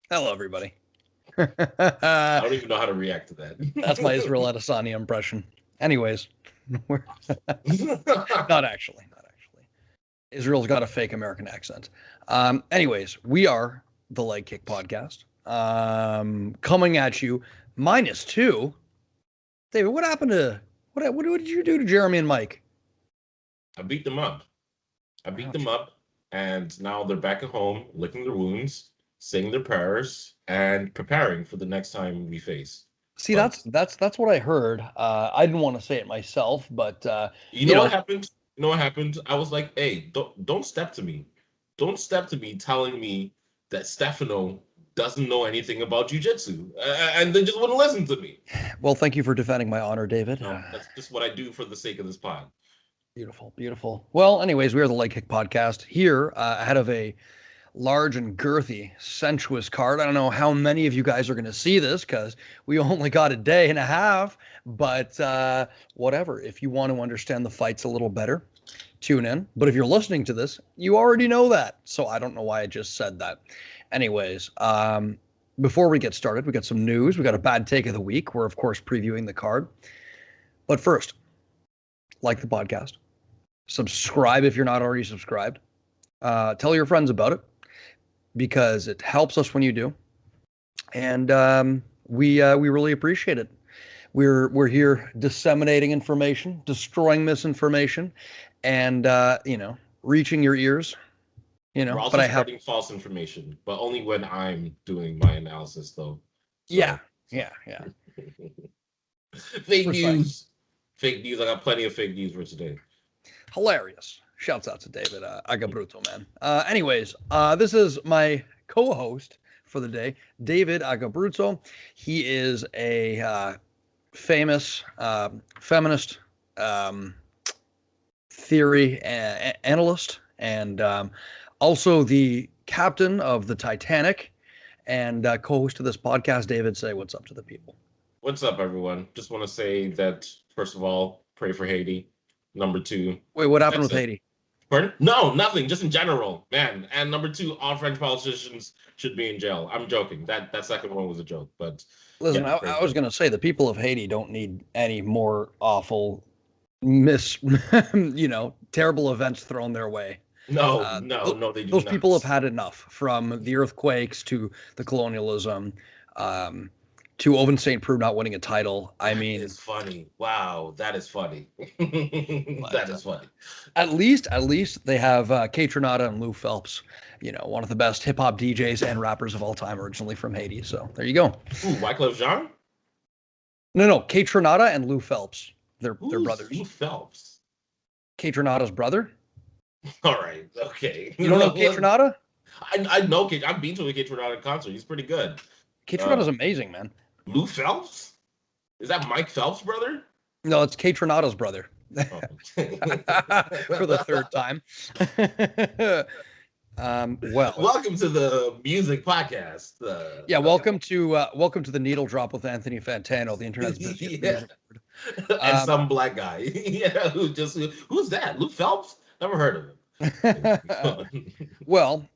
Hello, everybody. I don't That's even know how to react to my that. Israel Adesanya impression. Anyways, we're not actually, not actually. Israel's got a fake American accent. Anyways, we are the Leg Kick Podcast. Coming at you -2. David, what happened to what did you do to Jeremy and Mike? I beat them up. I beat them Ouch. up, and now they're back at home, licking their wounds, saying their prayers, and preparing for the next time we face. See, that's But that's that's what I heard. I didn't want to say it myself, but you you know know, what happened? You know what happened? I was like, "Hey, don't step to me. Don't step to me, telling me that Stefano doesn't know anything about jujitsu, and then just wouldn't listen to me." well, thank you for defending my honor, David. No, that's just what I do for the sake of this pod. Beautiful, beautiful. Well, anyways, we are the Leg Kick Podcast here ahead of a large and girthy, sensuous card. I don't know how many of you guys are going to see this because we only got a day and a half, but whatever. If you want to understand the fights a little better, tune in. But if you're listening to this, you already know that. So I don't know why I just said that. Anyways, before we get started, we got some news. We got a bad take of the week. We're, of course, previewing the card. But first, like the podcast, subscribe if you're not already subscribed. Tell your friends about it because it helps us when you do, and we really appreciate it. We're here disseminating information, destroying misinformation, and reaching your ears. We're But also I have spreading false information, but only when I'm doing my analysis, though. yeah, So, yeah, fake precisely. news. Fake news. I got plenty of fake news for today. Hilarious. Shouts out to David Agabruto, man. Anyways, this is my co-host for the day, David Agabruto. He is a famous feminist um, theory analyst and also the captain of the Titanic and co-host of this podcast. David, say what's up to the people. What's up, everyone? Just want to say that, first of all, pray for Haiti. Number two, Wait, what happened that's with it. Haiti? Pardon? No, nothing. Just in general, man. And number two, all French politicians should be in jail. I'm joking. That second one was a joke, but Listen, yeah, I pray for was them. going to say the people of Haiti don't need any more awful, mis, terrible events thrown their way. No, Uh, no, th- no, they do those people have not. had enough, from the earthquakes to the colonialism, um, to Oven St. Preux not winning a title. I That mean, is funny. Wow, that is funny. but That is funny. at least they have Kate Renata and Lou Phelps, one of the best hip hop DJs and rappers of all time, originally from Haiti. So there you go. Ooh, Wyclef Jean? No, Kate Renata and Lou Phelps. They're Who's brothers. Lou Phelps? Kate Renata's brother. All right, okay. You don't know Kate Renata? I know Kate. I've been to a Kate Renata concert. He's pretty good. Kate Renata's Uh, amazing, man. Lou Phelps? Is that Mike Phelps' brother? No, it's Kate Renata's brother. Oh. For the third time. Well, Welcome to the music podcast. yeah. Welcome to the needle drop with Anthony Fantano, the internet's busiest Yeah, music nerd. and Um, some black guy. Yeah, who's that? Lou Phelps? Never heard of him. well,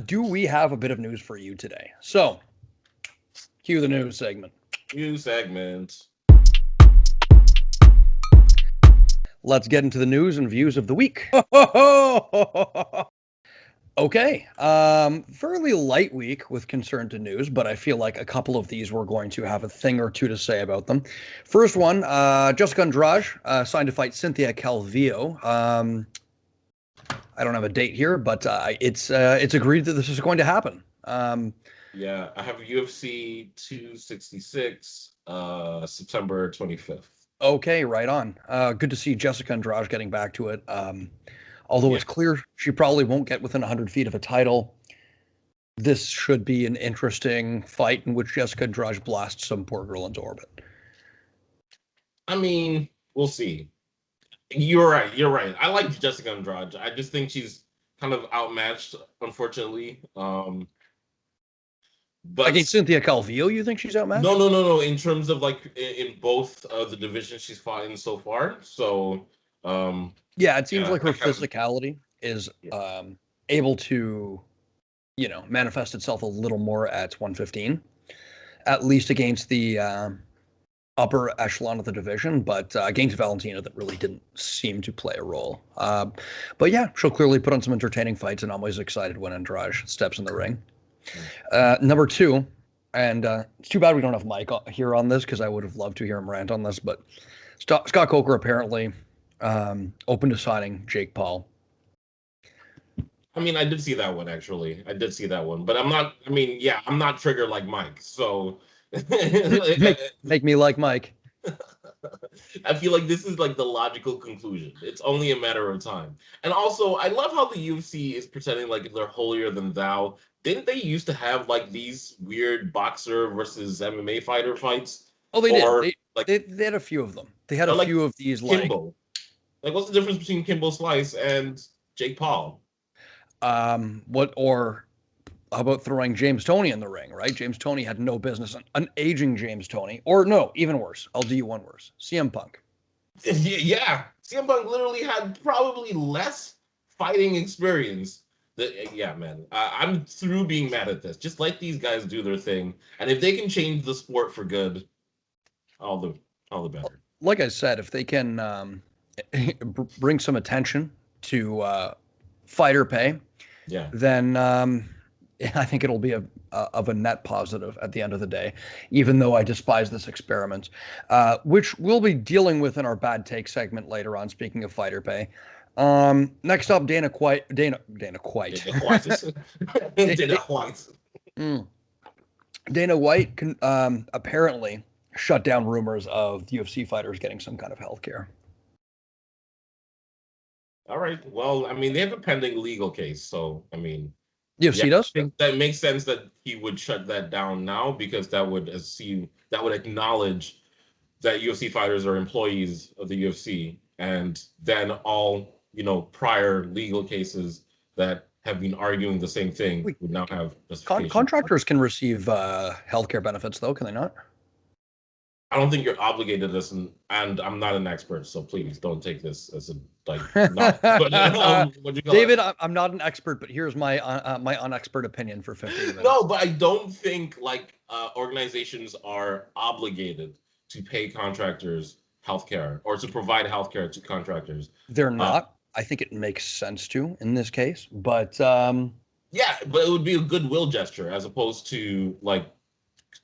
do we have a bit of news for you today? So, cue the news segment. New segment. Let's get into the news and views of the week. Okay, fairly light week with concern to news, but I feel like a couple of these we're going to have a thing or two to say about them. First one, Jessica Andrade signed to fight Cynthia Calvillo. I don't have a date here, but it's agreed that this is going to happen. Yeah, I have UFC 266, September 25th. Okay, right on. Good to see Jessica Andrade getting back to it. Although it's Yes. clear she probably won't get within 100 feet of a title, this should be an interesting fight in which Jessica Andrade blasts some poor girl into orbit. I mean, we'll see. You're right. You're right. I like Jessica Andrade. I just think she's kind of outmatched, unfortunately. Against But Cynthia Calvillo, you think she's no, outmatched? no, no, no. In terms of like in both the divisions she's fought in so far. So, um, Yeah, it seems yeah, like I her kind of physicality is yeah. able to. manifest itself a little more at 115, at least against the upper echelon of the division, but against Valentina, that really didn't seem to play a role. But yeah, she'll clearly put on some entertaining fights, and I'm always excited when Andrade steps in the ring. Number two, and it's too bad we don't have Mike here on this because I would have loved to hear him rant on this, but Scott Coker apparently open to signing Jake Paul. I mean, I did see that one, actually. I did see that one. But I'm not, I mean, yeah, I'm not triggered like Mike. So make me like Mike. I feel like this is like the logical conclusion. It's only a matter of time. And also, I love how the UFC is pretending like they're holier than thou. Didn't they used to have like these weird boxer versus MMA fighter fights? Oh, they or, did. Like, they had a few of them. They had a like few of these, Kimbo. Like, what's the difference between Kimbo Slice and Jake Paul? How about throwing James Toney in the ring, right? James Toney had no business. An aging James Toney, or no, even worse. I'll do you one worse. CM Punk. Yeah, CM Punk literally had probably less fighting experience. Yeah, man, I'm through being mad at this. Just let these guys do their thing, and if they can change the sport for good, all the better. Like I said, if they can bring some attention to fighter pay, Yeah, then I think it'll be of a net positive at the end of the day, even though I despise this experiment, which we'll be dealing with in our bad take segment later on. Speaking of fighter pay, next up, Dana White. Dana White. Dana White. Dana White can apparently shut down rumors of UFC fighters getting some kind of health care. All right. Well, I mean, they have a pending legal case, so I mean, UFC does? I think that makes sense that he would shut that down now because that would acknowledge that UFC fighters are employees of the UFC, and then all prior legal cases that have been arguing the same thing would now have justification. Contractors can receive healthcare benefits, though, can they not? I don't think you're obligated to this, and I'm not an expert, so please don't take this as a David, I'm not an expert, but here's my my unexpert opinion for 15 minutes. No, but I don't think organizations are obligated to pay contractors healthcare or to provide healthcare to contractors. They're not. I think it makes sense to in this case, but yeah, but it would be a goodwill gesture as opposed to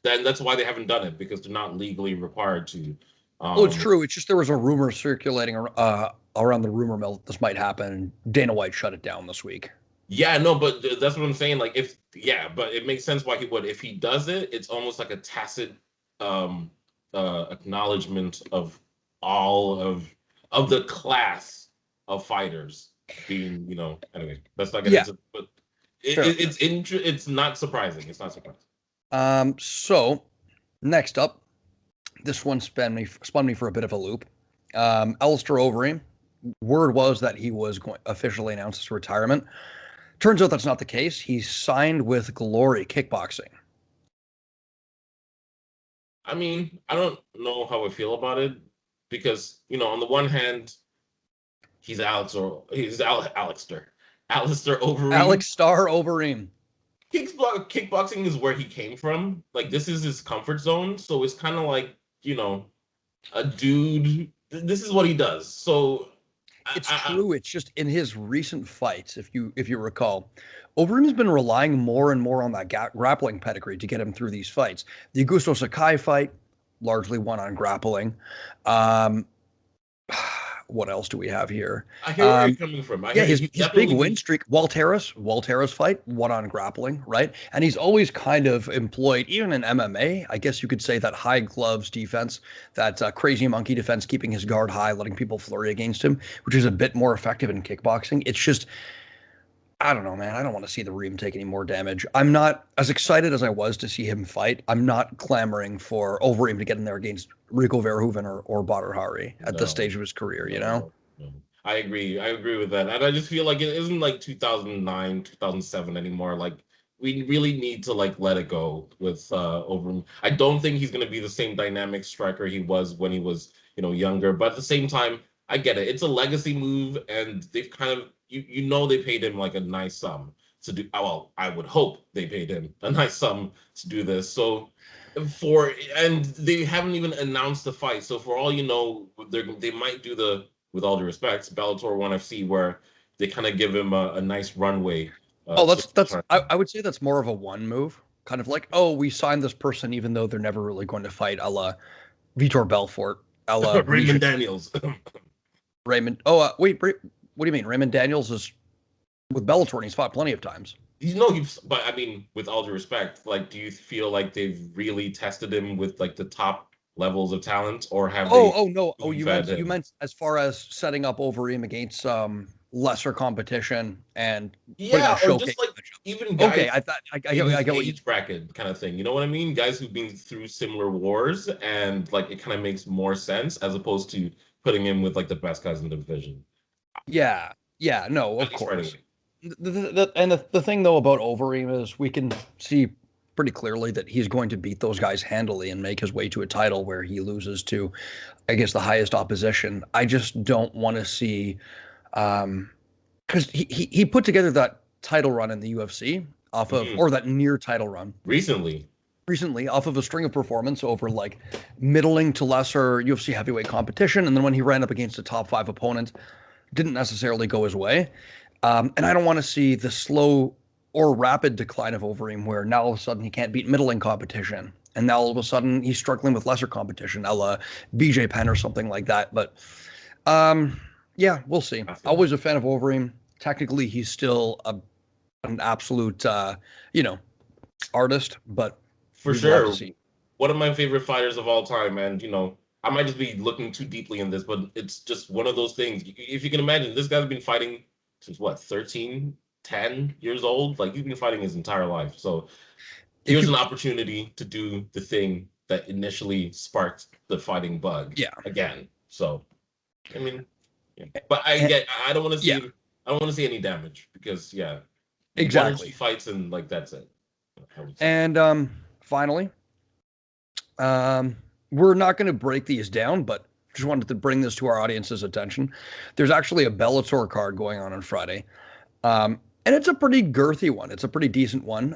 then that's why they haven't done it because they're not legally required to. Well, it's true. It's just there was a rumor circulating around the rumor mill that this might happen, and Dana White shut it down this week. Yeah, no, but that's what I'm saying. But it makes sense why he would. If he does it, it's almost like a tacit acknowledgement of all of the class of fighters being, anyway, that's not gonna. But it's not surprising. It's not surprising. So next up, this one spun me for a bit of a loop. Alistair Overeem, word was that he was going officially announced his retirement. Turns out that's not the case. He signed with Glory Kickboxing. I mean, I don't know how I feel about it because, on the one hand, he's Alistair Overeem. Alex Star Overeem. Kickboxing is where he came from. This is his comfort zone. So it's kind of like, a dude. This is what he does. So it's true. It's just in his recent fights, if you recall, Overeem's been relying more and more on that grappling pedigree to get him through these fights. The Augusto Sakai fight, largely won on grappling. What else do we have here? I hear where you're coming from. His big win streak, Walteris fight, won on grappling, right? And he's always kind of employed, even in MMA, I guess you could say that high gloves defense, that crazy monkey defense, keeping his guard high, letting people flurry against him, which is a bit more effective in kickboxing. It's just, I don't know, man. I don't want to see the Reem take any more damage. I'm not as excited as I was to see him fight. I'm not clamoring for Overeem to get in there against Rico Verhoeven or Badr Hari at this stage of his career, No. I agree. I agree with that. And I just feel like it isn't 2009, 2007 anymore. We really need to let it go with Overeem. I don't think he's going to be the same dynamic striker he was when he was, younger. But at the same time, I get it. It's a legacy move, and they've kind of they paid him a nice sum. to do. Well, I would hope they paid him a nice sum to do this. So and they haven't even announced the fight. So for all you know, they might do the, with all due respect, Bellator 1FC, where they kind of give him a nice runway. Oh, To that's try. I would say that's more of a one move, kind of like, oh, we signed this person even though they're never really going to fight, a la Vitor Belfort, a la Misha Raymond Daniels. Raymond. Oh, wait, what do you mean? Raymond Daniels is with Bellator and he's fought plenty of times. But I mean, with all due respect, like, do you feel like they've really tested him with like the top levels of talent, or have they Oh no. Oh, fed you him? meant as far as setting up Overeem against lesser competition and putting on a Yeah, or showcase just like matchup. even Okay, guys I thought in I his get what you. age bracket kind of thing. You know what I mean? Guys who've been through similar wars, and like it kind of makes more sense as opposed to putting him with like the best guys in the division. Yeah, yeah, no, At of least right course. away. The thing though about Overeem is we can see pretty clearly that he's going to beat those guys handily and make his way to a title where he loses to, I guess, the highest opposition. I just don't want to see, because he put together that title run in the UFC off of, Mhm. or that near title run Recently, recently off of a string of performance over like middling to lesser UFC heavyweight competition, and then when he ran up against a top five opponent, didn't necessarily go his way. And I don't want to see the slow or rapid decline of Overeem, where now all of a sudden he can't beat middling competition, and now all of a sudden he's struggling with lesser competition, a la BJ Penn or something like that. But um, yeah, we'll see. I feel Always a fan of Overeem. Technically, he's still an absolute, you know, artist, but for we will have to sure see. one of my favorite fighters of all time. And I might just be looking too deeply in this, but it's just one of those things. If you can imagine, this guy's been fighting since what, 13, 10 years old. Like, he's been fighting his entire life. So If here's you, an opportunity to do the thing that initially sparked the fighting bug yeah, again. So I mean, yeah. But and, I don't want to yeah, see, I don't want to see any damage, because yeah, one or two exactly. fights and like that's it, I would say. And finally, Um, we're not going to break these down, but just wanted to bring this to our audience's attention. There's actually a Bellator card going on Friday. And it's a pretty girthy one. It's a pretty decent one.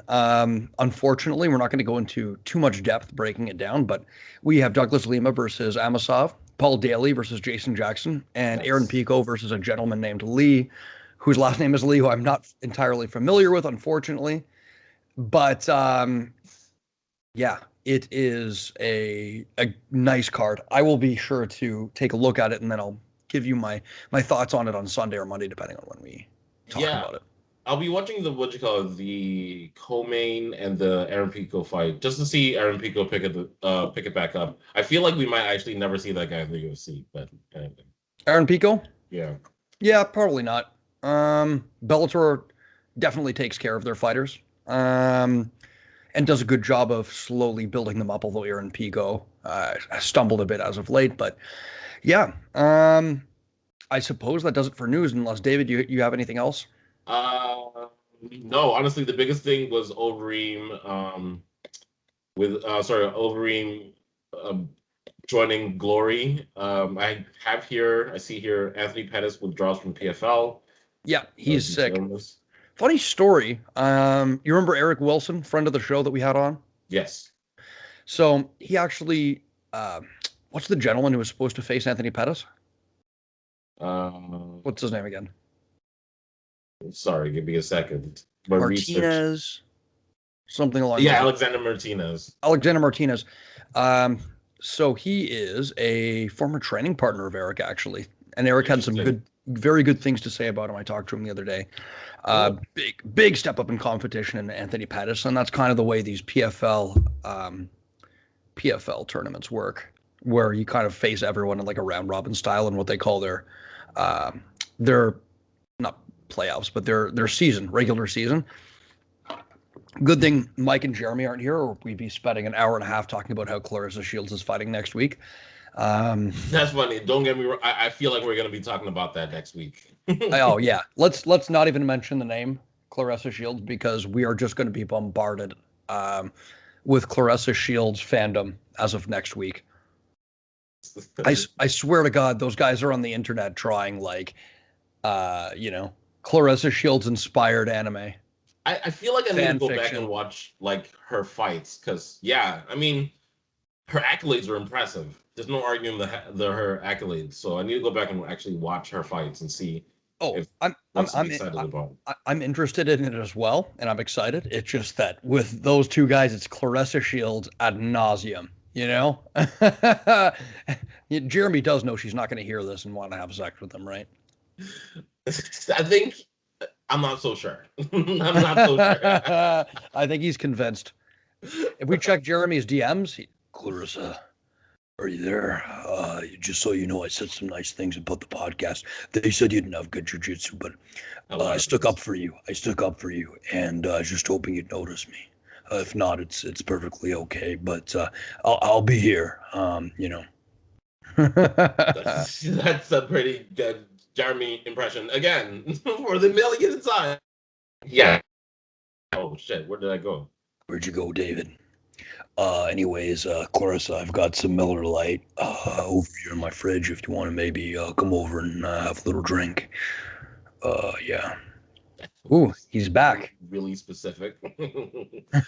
Unfortunately, we're not going to go into too much depth breaking it down, but we have Douglas Lima versus Amasov, Paul Daly versus Jason Jackson, and Aaron Nice. Pico versus a gentleman named Lee, whose last name is Lee, who I'm not entirely familiar with, unfortunately. But yeah, it is a nice card. I will be sure to take a look at it and then I'll give you my thoughts on it on Sunday or Monday, depending on when we talk Yeah, about it. I'll be watching the, what you call it, the co-main and the Aaron Pico fight, just to see Aaron Pico pick it back up. I feel like we might actually never see that guy in the UFC, but anyway. Aaron Pico? Yeah. Yeah, probably not. Bellator definitely takes care of their fighters. And does a good job of slowly building them up, although Aaron Pico stumbled a bit as of late. But yeah, I suppose that does it for news, unless David, you have anything else? No, honestly, the biggest thing was Overeem, Overeem, um, joining Glory. I see here Anthony Pettis withdraws from PFL. Yeah, he's sick. Detailing this. Funny story. You remember Eric Wilson, friend of the show that we had on? Yes. So he actually, uh, what's the gentleman who was supposed to face Anthony Pettis? Uh, What's his name again? Sorry, give me a second. My research. Martinez, something along Yeah, those lines. Alexander Martinez. Alexander Martinez. Um, so he is a former training partner of Eric, actually, and Eric had some Interesting. good, very good things to say about him. I talked to him the other day. Cool. Big step up in competition in Anthony Pettis, and that's kind of the way these PFL tournaments work, where you kind of face everyone in like a round robin style and what they call their not playoffs, but their season, regular season. Good thing Mike and Jeremy aren't here, or we'd be spending an hour and a half talking about how Clarissa Shields is fighting next week. Um, That's funny. Don't get me wrong. I feel like we're gonna be talking about that next week. oh yeah, let's not even mention the name Clarissa Shields because we are just going to be bombarded um, with Clarissa Shields fandom as of next week. I swear to God, those guys are on the internet trying like, Clarissa Shields inspired anime. I feel like I need to fan go back and fiction. watch like her fights because yeah, I mean her accolades are impressive. There's no arguing her accolades. So I need to go back and actually watch her fights and see Oh, if what's to be excited about. I'm interested in it as well, and I'm excited. It's just that with those two guys, it's Clarissa Shields ad nauseum. You know, Jeremy does know she's not going to hear this and want to have sex with him, right? I think I'm not so sure. I'm not so sure. I think he's convinced. If we check Jeremy's DMs, Clarissa, are you there? Just so you know, I said some nice things about the podcast. They said you didn't have good jujitsu, but I stuck up for you. I stuck up for you, and I was just hoping you'd notice me. If not, it's perfectly okay. But I'll be here. You know. That's a pretty good Jeremy impression again for the millionth time. Yeah. Oh shit, where did I go? Where'd you go, David? Anyways, Clarissa, I've got some Miller Lite over here in my fridge. If you want to maybe come over and have a little drink. Yeah. Ooh, he's back. Really specific.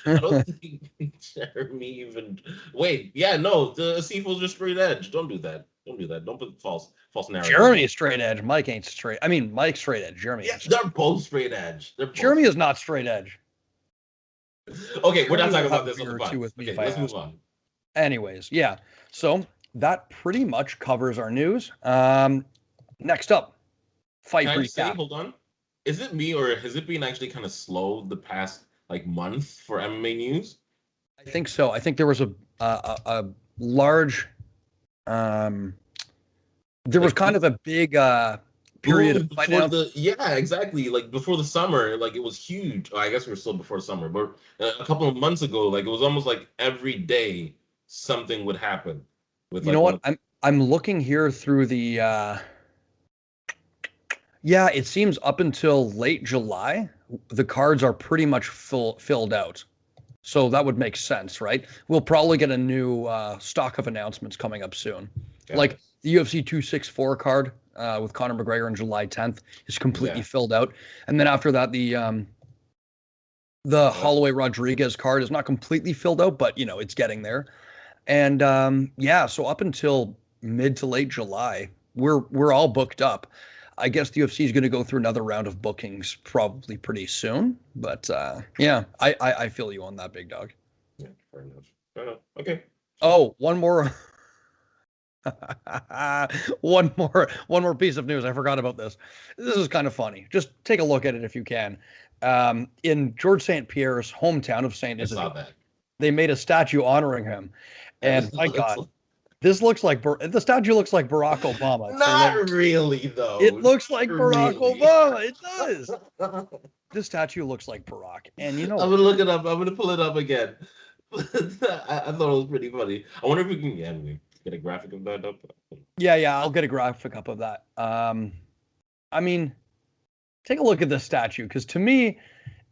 I don't think Jeremy even. Wait, yeah, no, the sequels are straight edge. Don't do that. Don't do that. Don't put false narrative. Jeremy is straight edge. Mike ain't straight. I mean, Mike's straight edge. Jeremy Yeah, ain't straight. they're both straight edge. They're both Jeremy is not straight edge. Okay, we're not Jeremy talking will have about this a on the beer or pod. two with me Okay, if I let's move ask. on. Anyways, yeah. So that pretty much covers our news. Next up, fight Can I just say, recap. hold on. Is it me or has it been actually kind of slow the past like month for MMA news? I think so. I think there was a large there was Like kind of a big period of boom fight before announcements. the yeah, exactly. Like before the summer, like it was huge. I guess we are still before summer, but a couple of months ago, like it was almost like every day something would happen with You know like one what? of I'm looking here through the yeah, it seems up until late July, the cards are pretty much filled out. So that would make sense, right? We'll probably get a new stock of announcements coming up soon. got Like it. the UFC 264 card with Conor McGregor on July 10th is completely Yeah. filled out. And then after that, the Holloway Rodriguez card is not completely filled out, but you know, it's getting there. And yeah, so up until mid to late July, we're all booked up. I guess the UFC is going to go through another round of bookings probably pretty soon. But yeah, I feel you on that, big dog. Yeah, fair enough. Fair enough. Okay. Oh, one more. one more piece of news. I forgot about this. This is kind of funny. Just take a look at it if you can. In George St. Pierre's hometown of St. I saw Isidore, that. they made a statue honoring him. And And it my looks God, this looks like the statue looks like Barack Obama. It's hilarious. not really It though. looks like Not Barack really. Obama. It does. I'm This statue looks like Barack. And you know gonna what? look it up. I'm gonna pull it up again. I thought it was pretty funny. I wonder if we can get a graphic of that up. Yeah, I'll get a graphic up of that. I mean, take a look at this statue because to me,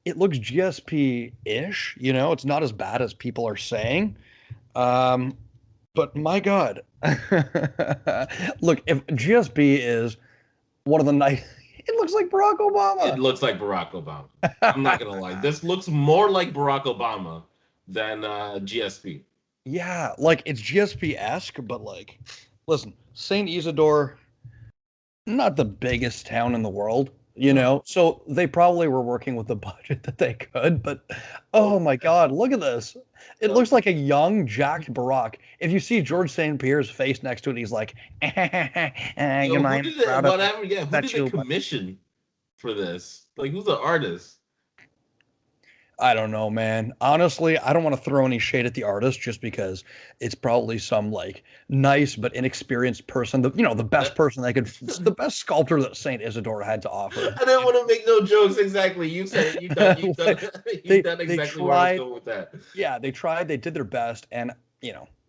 it looks GSP-ish. You know, it's not as bad as people are saying. Um, but my God, look, if GSP is one of the nice, it looks like Barack It Obama. looks like Barack Obama. I'm not gonna lie. This looks more like Barack Obama than GSP. Yeah, like it's GSP-esque, but like, listen, Saint Isidore, not the biggest town in the world, you No. know, so they probably were working with the budget that they could. But oh my God, look at this! It looks like a young, jacked Barack. If you see George St. Pierre's face next to it, he's like, "You Yo, who mind did it? proud of Whatever. Yeah, who did that they you?" commission for this? Like, who's the artist? I don't know, man. Honestly, I don't want to throw any shade at the artist just because it's probably some like nice but inexperienced person. The best person they could, the best sculptor that Saint Isidore had to offer. I didn't want to make no jokes. Exactly. You said it. You done. You they done they exactly where I was tried, going with that. yeah, they tried, they did their best, and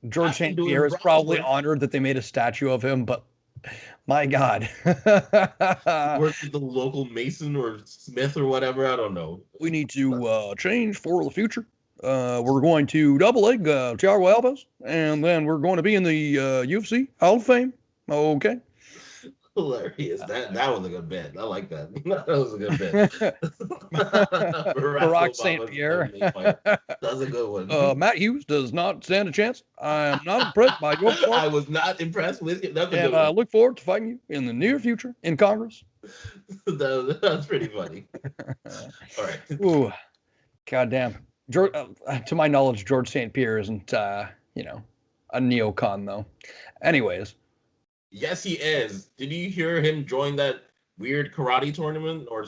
George After St. doing Pierre is probably Brownswood, honored that they made a statue of him, but my God. worked with the local mason or smith or whatever. I don't know. We need to change for the future. We're going to double leg Thiago Alves, and then we're going to be in the UFC Hall of Fame. Okay. Hilarious. That was a good bit. I like that. That was a good bit. Barack Barack St. Obama's Pierre. MMA fighter. That's a good one. Matt Hughes does not stand a chance. I am not impressed by your performance. I was not impressed with you. That's a And good I one. look forward to fighting you in the near future in Congress. That's pretty funny. All right. Ooh, goddamn. George, to my knowledge, George St. Pierre isn't, a neocon, though. Anyways. Yes, he is. Did you hear him join that weird karate tournament or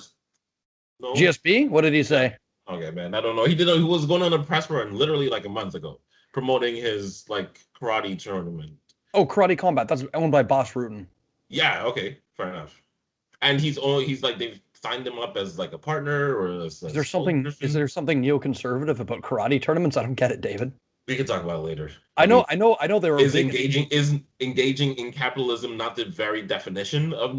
no? GSP? What did he say? Okay, man. I don't know. He was going on a press run literally like a month ago, promoting his like karate tournament. Oh, Karate Combat. That's owned by Boss Rutan. Yeah. Okay. Fair enough. And he's like they've signed him up as like a partner or Is there something neoconservative about karate tournaments? I don't get it, David. We can talk about it later. I know they were engaging in capitalism not the very definition of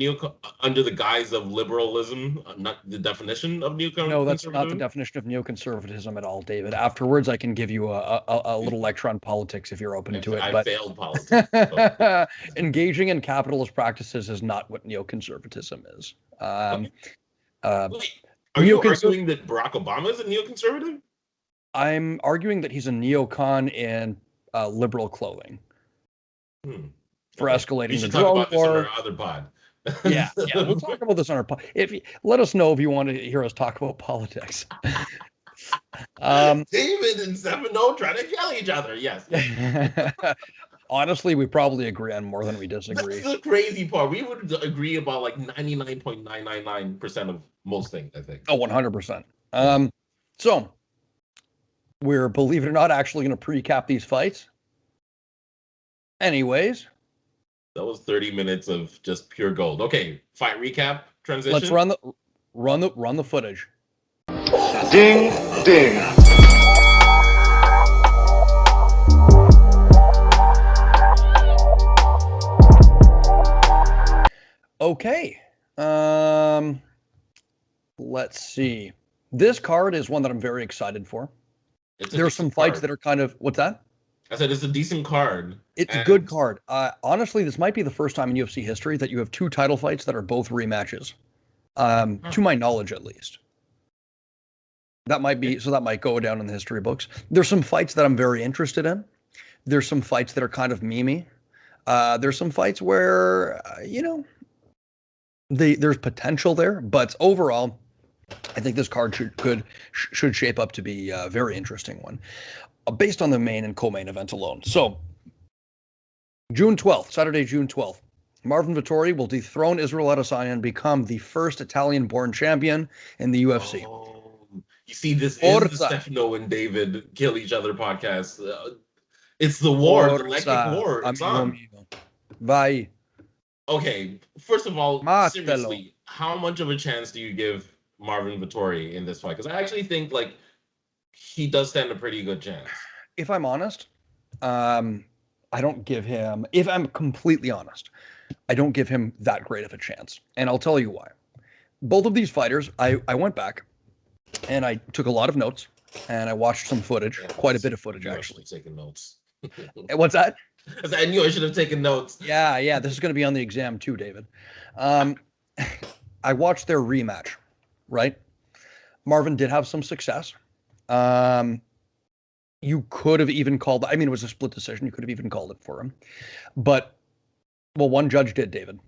under the guise of liberalism, not the definition of neoconservatism? No, that's not the definition of neoconservatism at all, David. Afterwards, I can give you a little lecture on politics if you're open to it. I failed politics. So. Engaging in capitalist practices is not what neoconservatism is. Wait, are you arguing that Barack Obama is a neoconservative? I'm arguing that he's a neocon in liberal clothing. For escalating the drone war. This on our other pod. yeah, we'll talk about this on our pod. Let us know if you want to hear us talk about politics. David and Stefano trying to kill each other. Yes. Honestly, we probably agree on more than we disagree. That's the crazy part. We would agree about like 99.999% of most things, I think. Oh, 100%. So we're, believe it or not, actually going to pre-cap these fights. Anyways. That was 30 minutes of just pure gold. Okay, fight recap, transition. Let's run the footage. Ding, ding. Okay. Let's see. This card is one that I'm very excited for. There's some fights that are kind of, what's that? I said it's a decent card. It's a good card. Honestly, this might be the first time in UFC history that you have two title fights that are both rematches. To my knowledge, at least. That might go down in the history books. There's some fights that I'm very interested in. There's some fights that are kind of memey. There's some fights where, there's potential there, but overall, I think this card should shape up to be a very interesting one, based on the main and co-main event alone. So, Saturday, June 12th, Marvin Vettori will dethrone Israel Adesanya and become the first Italian-born champion in the UFC. Oh, you see, this is the Stefano and David kill each other podcast. It's the war, the electric war. It's on. Vai. Okay, first of all, seriously, how much of a chance do you give Marvin Vettori in this fight? Because I actually think like he does stand a pretty good chance. If I'm honest, I don't give him. If I'm completely honest, I don't give him that great of a chance, and I'll tell you why. Both of these fighters, I went back and I took a lot of notes and I watched some footage, quite a bit of footage actually. Taking notes. What's that? I knew I should have taken notes. Yeah. This is going to be on the exam too, David. I watched their rematch, right? Marvin did have some success. You could have even called, it was a split decision. You could have even called it for him. But, one judge did, David.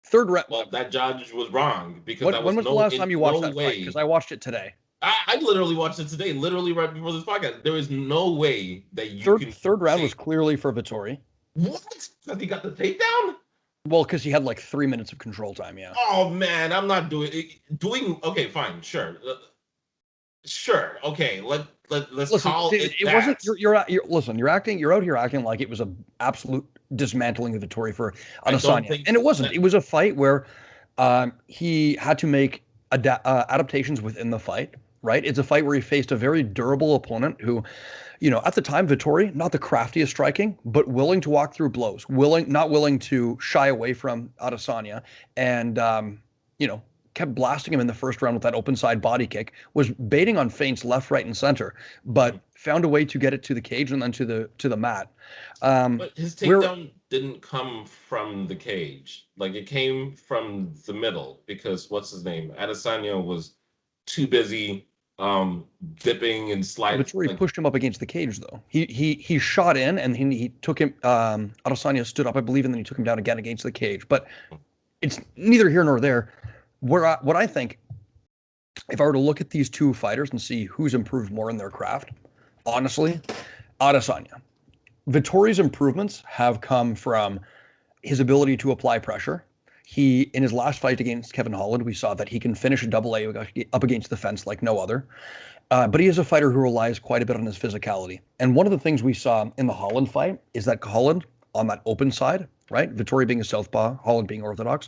Third round. Well, that judge was wrong because when was the last time you watched that fight? Because I watched it today. I literally watched it today, literally right before this podcast. There is no way that you third round was clearly for Vettori. What? Because he got the takedown? Well, because he had like 3 minutes of control time, yeah. Oh, man, I'm not okay, fine, sure. Sure, okay, let's call it that. Wasn't, you're out here acting like it was an absolute dismantling of Vettori for Adesanya. And it wasn't. It was a fight where he had to make adaptations within the fight. Right? It's a fight where he faced a very durable opponent who, at the time, Vettori, not the craftiest striking, but willing to walk through blows, not willing to shy away from Adesanya and, kept blasting him in the first round with that open side body kick, was baiting on feints left, right, and center, but found a way to get it to the cage and then to the mat. But his We're takedown didn't come from the cage. Like it came from the middle because what's his name? Adesanya was too busy dipping and sliding. Vettori Like pushed him up against the cage though. He shot in and he took him. Adesanya stood up, I believe, and then he took him down again against the cage. But it's neither here nor there. What I think, if I were to look at these two fighters and see who's improved more in their craft, honestly, Adesanya. Vettori's improvements have come from his ability to apply pressure. He, in his last fight against Kevin Holland, we saw that he can finish a double A up against the fence like no other. But he is a fighter who relies quite a bit on his physicality. And one of the things we saw in the Holland fight is that Holland, on that open side, right? Vettori being a southpaw, Holland being orthodox.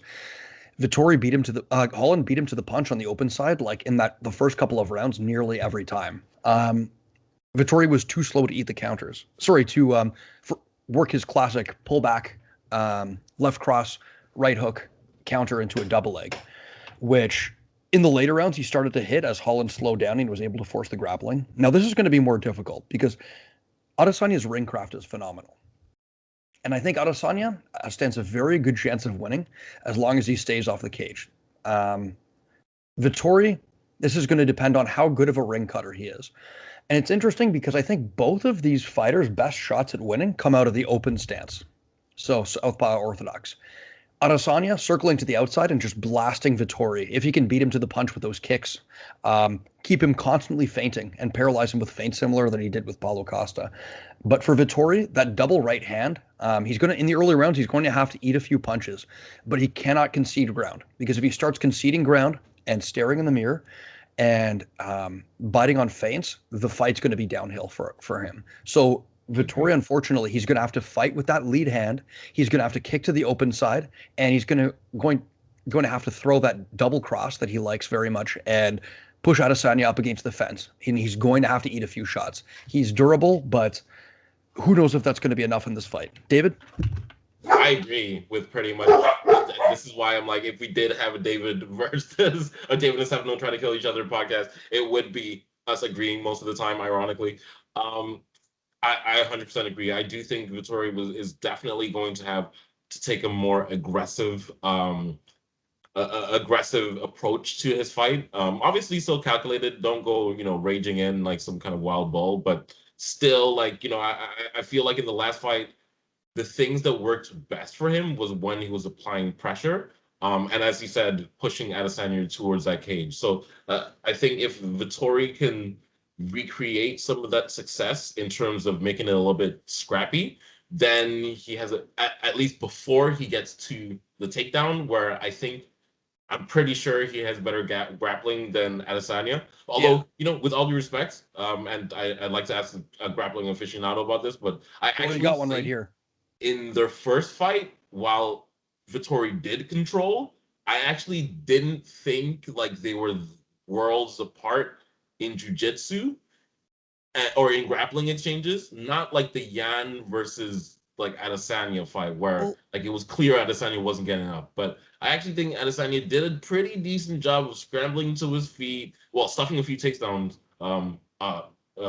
Vettori beat him to the Holland beat him to the punch on the open side, like in that the first couple of rounds, nearly every time. Vettori was too slow to eat the counters. Sorry, to work his classic pullback, left cross, right hook counter into a double leg, which in the later rounds he started to hit as Holland slowed down and was able to force the grappling. Now this is going to be more difficult because Adesanya's ring craft is phenomenal. And I think Adesanya stands a very good chance of winning as long as he stays off the cage. Vettori, this is going to depend on how good of a ring cutter he is. And it's interesting because I think both of these fighters' best shots at winning come out of the open stance. So southpaw orthodox. Adesanya circling to the outside and just blasting Vettori. If he can beat him to the punch with those kicks, keep him constantly feinting and paralyze him with feints similar than he did with Paulo Costa. But for Vettori, that double right hand, he's going to, in the early rounds, he's going to have to eat a few punches, but he cannot concede ground because if he starts conceding ground and staring in the mirror and biting on feints, the fight's going to be downhill for him. So Vettori, unfortunately, he's going to have to fight with that lead hand. He's going to have to kick to the open side, and he's going to have to throw that double cross that he likes very much and push Adesanya up against the fence. And he's going to have to eat a few shots. He's durable, but who knows if that's going to be enough in this fight. David? I agree with pretty much. This is why I'm like, if we did have a David versus a David and Stefano trying to kill each other podcast, it would be us agreeing most of the time, ironically. I 100% agree. I do think Vettori is definitely going to have to take a more aggressive aggressive approach to his fight. Obviously still calculated, don't go, raging in like some kind of wild bull, but still like, I feel like in the last fight, the things that worked best for him was when he was applying pressure. And as he said, pushing Adesanya towards that cage. So I think if Vettori can recreate some of that success in terms of making it a little bit scrappy, then he has at least before he gets to the takedown, where I'm pretty sure he has better grappling than Adesanya. Although, with all due respect, and I'd like to ask a grappling aficionado about this, but I actually got one right think here. in their first fight, while Vettori did control, I actually didn't think like they were worlds apart in jiu-jitsu or in grappling exchanges. Not like the Yan versus like Adesanya fight where like it was clear Adesanya wasn't getting up. But I actually think Adesanya did a pretty decent job of scrambling to his feet, well, stuffing a few takedowns,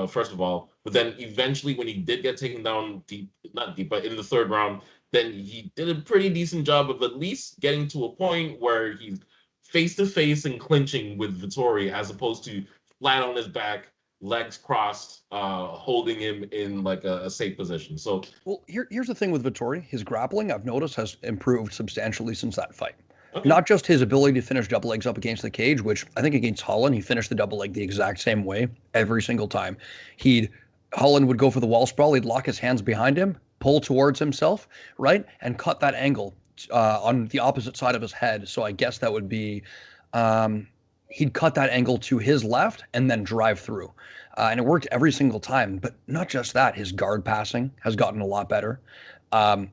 first of all. But then eventually when he did get taken down deep, not deep, but in the third round, then he did a pretty decent job of at least getting to a point where he's face to face and clinching with Vettori as opposed to flat on his back, legs crossed, holding him in like a safe position. So, well, here's the thing with Vettori. His grappling, I've noticed, has improved substantially since that fight. okay. Not just his ability to finish double legs up against the cage, which I think against Holland, he finished the double leg the exact same way every single time. Holland would go for the wall sprawl. He'd lock his hands behind him, pull towards himself, right, and cut that angle on the opposite side of his head. So I guess that would be he'd cut that angle to his left and then drive through. And it worked every single time. But not just that, his guard passing has gotten a lot better.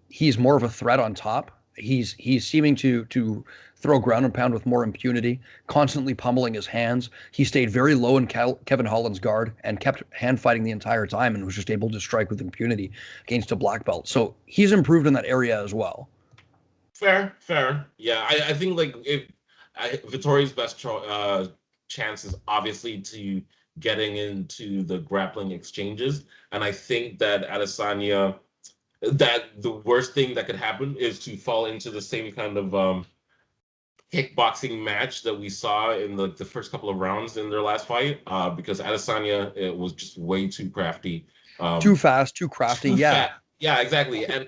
He's more of a threat on top. He's seeming to throw ground and pound with more impunity, constantly pummeling his hands. He stayed very low in Kevin Holland's guard and kept hand fighting the entire time and was just able to strike with impunity against a black belt. So he's improved in that area as well. Fair. Yeah, I think like if Vittori's chance is obviously to getting into the grappling exchanges, and I think that Adesanya, that the worst thing that could happen is to fall into the same kind of kickboxing match that we saw in the first couple of rounds in their last fight, because Adesanya, it was just way too crafty, Too fast, too crafty. too Yeah. fat. Yeah, exactly. And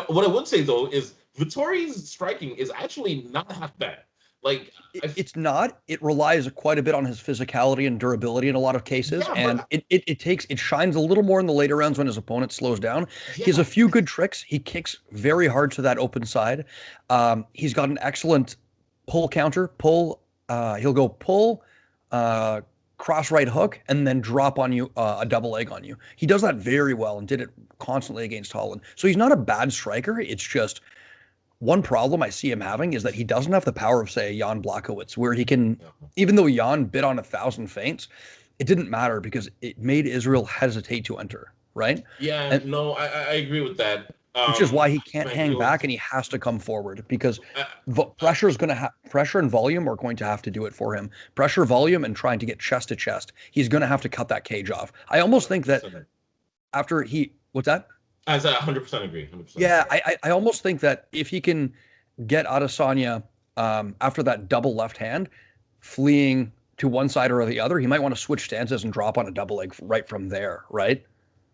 what I would say though is Vittori's striking is actually not half bad. Like It's not. It relies quite a bit on his physicality and durability in a lot of cases, yeah, and but it shines a little more in the later rounds when his opponent slows down. He has yeah, a few good tricks. He kicks very hard to that open side. He's got an excellent pull counter. He'll go pull, uh, cross right hook, and then drop on you a double leg on you. He does that very well and did it constantly against Holland. So he's not a bad striker. It's just one problem I see him having is that he doesn't have the power of, say, a Jan Blachowicz, where he can, yeah. even though Jan bit on 1,000 feints, it didn't matter because it made Israel hesitate to enter, right? Yeah, And no, I agree with that. which is why he can't I hang feel back and he has to come forward because I, I, pressure and volume are going to have to do it for him. Pressure, volume, and trying to get chest to chest. He's going to have to cut that cage off. I almost think that 100%. after what's that? I said 100% agree. 100%. Yeah, I almost think that if he can get Adesanya after that double left hand, fleeing to one side or the other, he might want to switch stances and drop on a double leg right from there, right?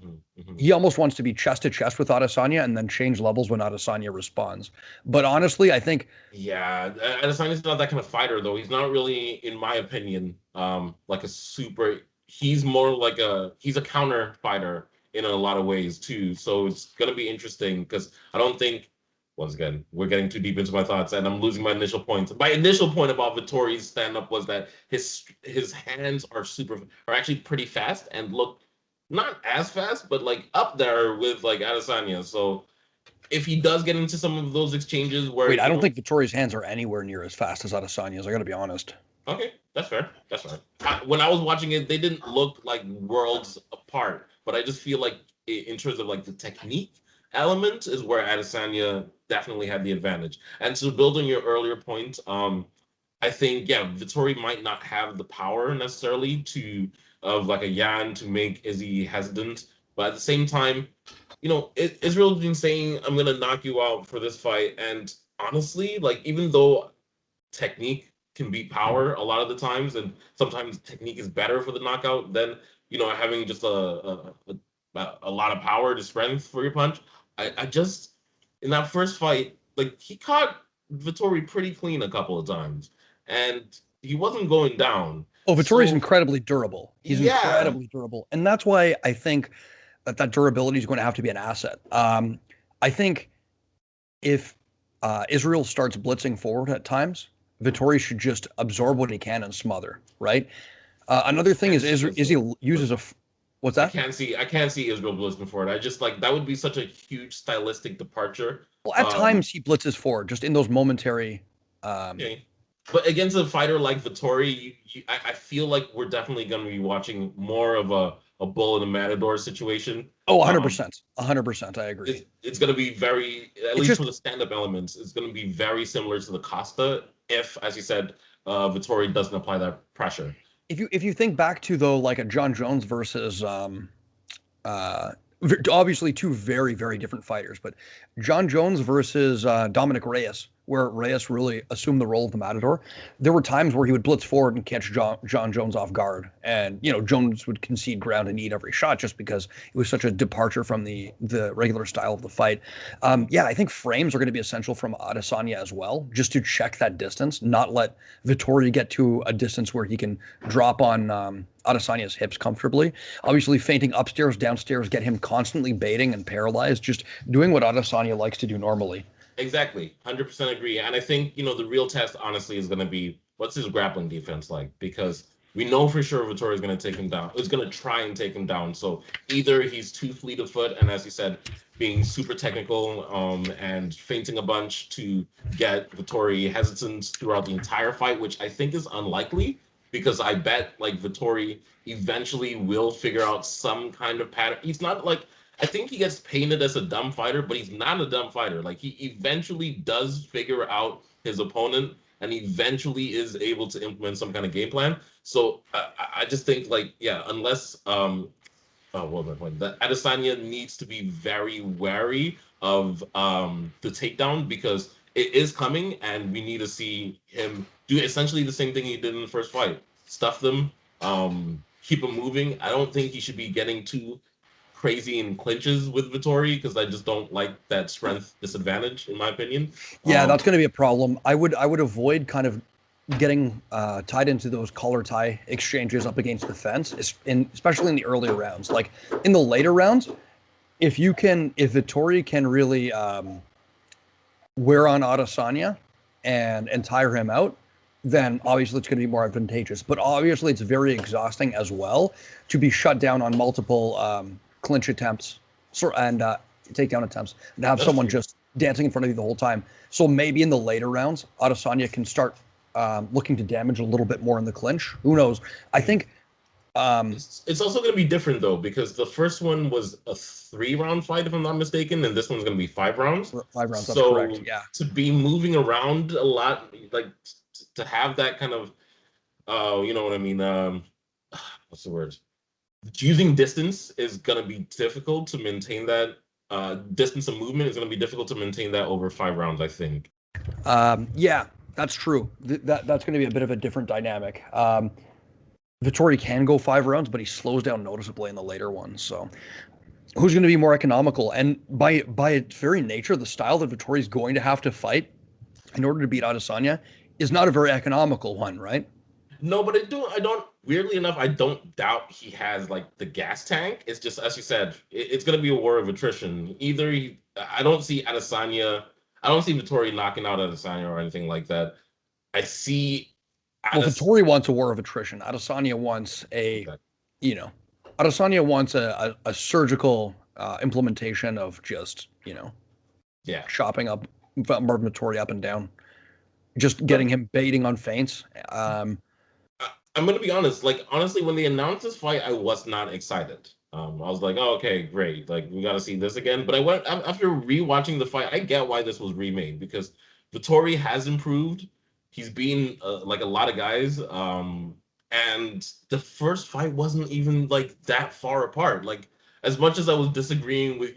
Mm-hmm. He almost wants to be chest to chest with Adesanya and then change levels when Adesanya responds. But honestly, I think Yeah, Adesanya's not that kind of fighter though. He's not really, in my opinion, like a super. He's more like he's a counter fighter in a lot of ways too. So it's gonna be interesting because I don't think. Once again, we're getting too deep into my thoughts, and I'm losing my initial point. My initial point about Vittori's stand up was that his hands are actually pretty fast and look not as fast, but like up there with like Adesanya. So if he does get into some of those exchanges where wait, I don't think Vittori's hands are anywhere near as fast as Adesanya's. I got to be honest. okay, that's fair. That's fair. When I was watching it, they didn't look like worlds apart, but I just feel like in terms of like the technique element is where Adesanya definitely had the advantage. And to build on your earlier point, I think yeah, Vittori might not have the power necessarily to of like a Yan to make Izzy hesitant, but at the same time, Israel's been saying I'm gonna knock you out for this fight, and honestly, like even though technique can beat power a lot of the times, and sometimes technique is better for the knockout than having just a lot of power to strength for your punch. I just in that first fight, like he caught Vittori pretty clean a couple of times, and he wasn't going down. Oh, Vittori's So incredibly durable. He's yeah, incredibly durable. And that's why I think that durability is going to have to be an asset. I think if Israel starts blitzing forward at times, Vittori should just absorb what he can and smother, right? Another thing can't is see Izzy Israel uses blitzing. what's that? I can't see Israel blitzing for it. I just like that would be such a huge stylistic departure. Well, at Um, times he blitzes forward, just in those momentary. okay. But against a fighter like Vittori, I feel like we're definitely going to be watching more of a bull and a matador situation. Oh, Um, 100%. 100%. I agree. it's going to be very, at It's least for just the stand-up elements, it's going to be very similar to the Costa if, as you said, Vittori doesn't apply that pressure. if you think back to though like a John Jones versus uh, obviously two very very different fighters, but John Jones versus Dominic Reyes, where Reyes really assumed the role of the Matador. There were times where he would blitz forward and catch John Jones off guard, and Jones would concede ground and eat every shot just because it was such a departure from the regular style of the fight. Yeah, I think frames are going to be essential from Adesanya as well, just to check that distance, not let Vittori get to a distance where he can drop on Adesanya's hips comfortably. Obviously, feinting upstairs, downstairs, get him constantly baiting and paralyzed, just doing what Adesanya likes to do normally. Exactly, 100% agree. And I think the real test, honestly, is going to be what's his grappling defense like, because we know for sure Vittori is going to take him down. It's going to try and take him down. So either he's too fleet of foot, and as you said, being super technical, and feinting a bunch to get Vittori hesitant throughout the entire fight, which I think is unlikely, because I bet like Vittori eventually will figure out some kind of pattern. He's not like I think he gets painted as a dumb fighter, but he's not a dumb fighter. Like he eventually does figure out his opponent, and eventually is able to implement some kind of game plan. So I just think like, yeah, unless oh, well, my point. That Adesanya needs to be very wary of the takedown because it is coming, and we need to see him do essentially the same thing he did in the first fight: stuff them, keep him moving. I don't think he should be getting too crazy in clinches with Vittori because I just don't like that strength disadvantage, in my opinion. Yeah, that's going to be a problem. I would avoid kind of getting tied into those collar tie exchanges up against the fence, especially in the earlier rounds. Like in the later rounds, if Vittori can really wear on Adesanya and tire him out, then obviously it's going to be more advantageous. But obviously it's very exhausting as well to be shut down on multiple clinch attempts and takedown attempts, and have That's someone true. just dancing in front of you the whole time. So maybe in the later rounds, Adesanya can start looking to damage a little bit more in the clinch. Who knows? I think It's also going to be different though because the first one was a 3-round fight, if I'm not mistaken, and this one's going to be 5 rounds. 5 rounds. That's correct. So Yeah. to be moving around a lot, like to have that kind of, you know what I mean? What's the word? Using distance is going to be difficult to maintain that. Distance of movement is going to be difficult to maintain that over 5 rounds, I think. Yeah, that's true. That's going to be a bit of a different dynamic. Vittori can go 5 rounds, but he slows down noticeably in the later ones. So who's going to be more economical? And by its very nature, the style that Vittori is going to have to fight in order to beat Adesanya is not a very economical one, right? No, but I don't, weirdly enough, I don't doubt he has like the gas tank. It's just, as you said, it's going to be a war of attrition. I don't see Adesanya, I don't see Vittori knocking out Adesanya or anything like that. I see Well, Ades, Vittori wants a war of attrition. Adesanya wants you know, Adesanya wants a surgical implementation of just, yeah. chopping up Marvin Vettori up and down, just getting But him baiting on feints. I'm going to be honest, like, honestly, when they announced this fight, I was not excited. I was like, oh, okay, great. Like, we got to see this again. But after rewatching the fight, I get why this was remade because Vittori has improved. He's been like a lot of guys. And the first fight wasn't even like that far apart. Like, as much as I was disagreeing with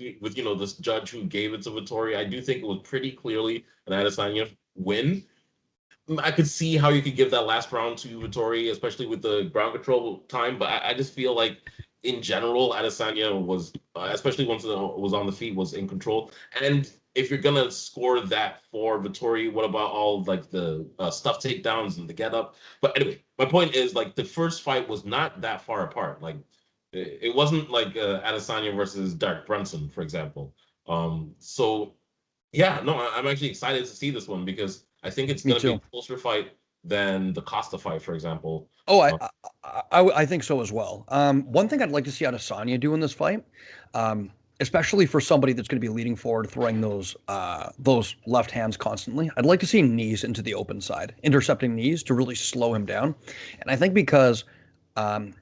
this judge who gave it to Vittori, I do think it was pretty clearly an Adesanya win. I could see how you could give that last round to Vittori, especially with the ground control time. But I just feel like, in general, Adesanya was, especially once it was on the feet, was in control. And if you're gonna score that for Vittori, what about all like the stuff takedowns and the get up? But anyway, my point is like the first fight was not that far apart. Like it wasn't like Adesanya versus Derek Brunson, for example. So yeah, no, I'm actually excited to see this one because I think it's Me going to be a too. closer fight than the Costa fight, for example. Oh, I, Uh, I I think so as well. One thing I'd like to see Adesanya do in this fight, um, especially for somebody that's going to be leading forward, throwing those left hands constantly. I'd like to see knees into the open side, intercepting knees to really slow him down. And I think because um,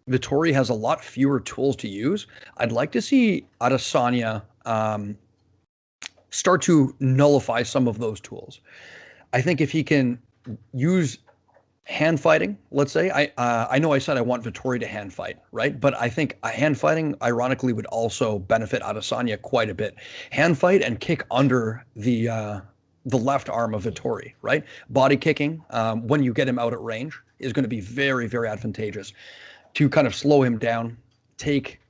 Vittori has a lot fewer tools to use, I'd like to see Adesanya start to nullify some of those tools. I think if he can use hand fighting, let's say, I know I said I want Vittori to hand fight, right? But I think hand fighting, ironically, would also benefit Adesanya quite a bit. Hand fight and kick under the left arm of Vittori, right? Body kicking when you get him out at range is going to be very, very advantageous to kind of slow him down, take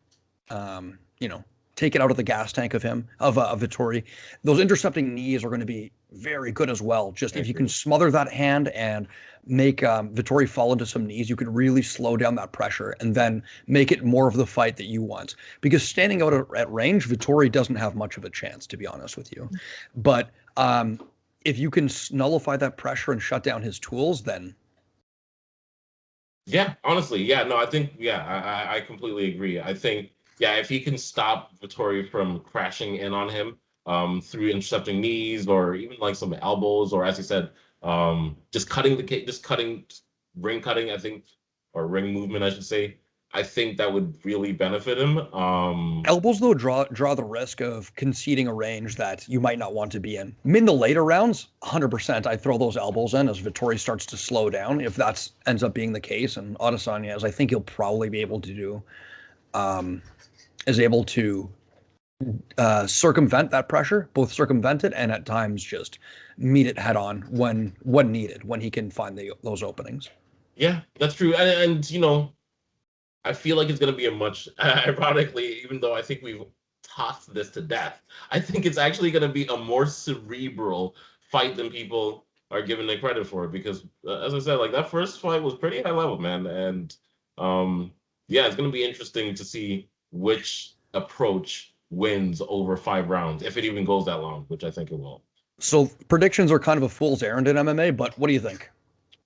um, you know, take it out of the gas tank of him, of Vittori. Those intercepting knees are going to be very good as well. Just I if you can agree. smother that hand and make Vittori fall into some knees, you could really slow down that pressure and then make it more of the fight that you want. Because standing out at range, Vittori doesn't have much of a chance, to be honest with you. But if you can nullify that pressure and shut down his tools, then Yeah, honestly, yeah, no, I think, yeah, I completely agree. I think, yeah, if he can stop Vittori from crashing in on him through intercepting knees or even like some elbows, or as you said, just cutting the cage, just cutting, ring cutting, I think, or ring movement, I should say. I think that would really benefit him. Elbows, though, draw the risk of conceding a range that you might not want to be in. In the later rounds, 100%, I throw those elbows in as Vettori starts to slow down, if that ends up being the case. And Adesanya, as I think he'll probably be able to do, is able to circumvent that pressure, both circumvent it and at times just meet it head on when needed, when he can find those openings. Yeah, that's true. And you know, I feel like it's going to be a much, ironically, even though I think we've tossed this to death, I think it's actually going to be a more cerebral fight than people are giving it credit for. Because, as I said, like that first fight was pretty high level, man. And yeah, it's going to be interesting to see which approach wins over 5 rounds, if it even goes that long, which I think it will. So predictions are kind of a fool's errand in MMA, but what do you think?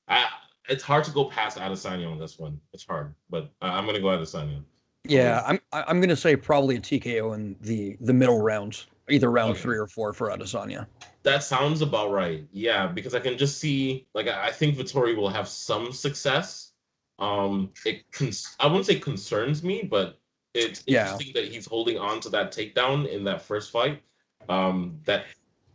I, it's hard to go past Adesanya on this one. It's hard, but I'm going to go Adesanya. Yeah, I'm gonna say probably a TKO in the middle rounds, either round Okay. 3 or 4 for Adesanya. That sounds about right. Yeah, because I can just see, like, I think Vittori will have some success. I wouldn't say concerns me, but it's Yeah, interesting that he's holding on to that takedown in that first fight. That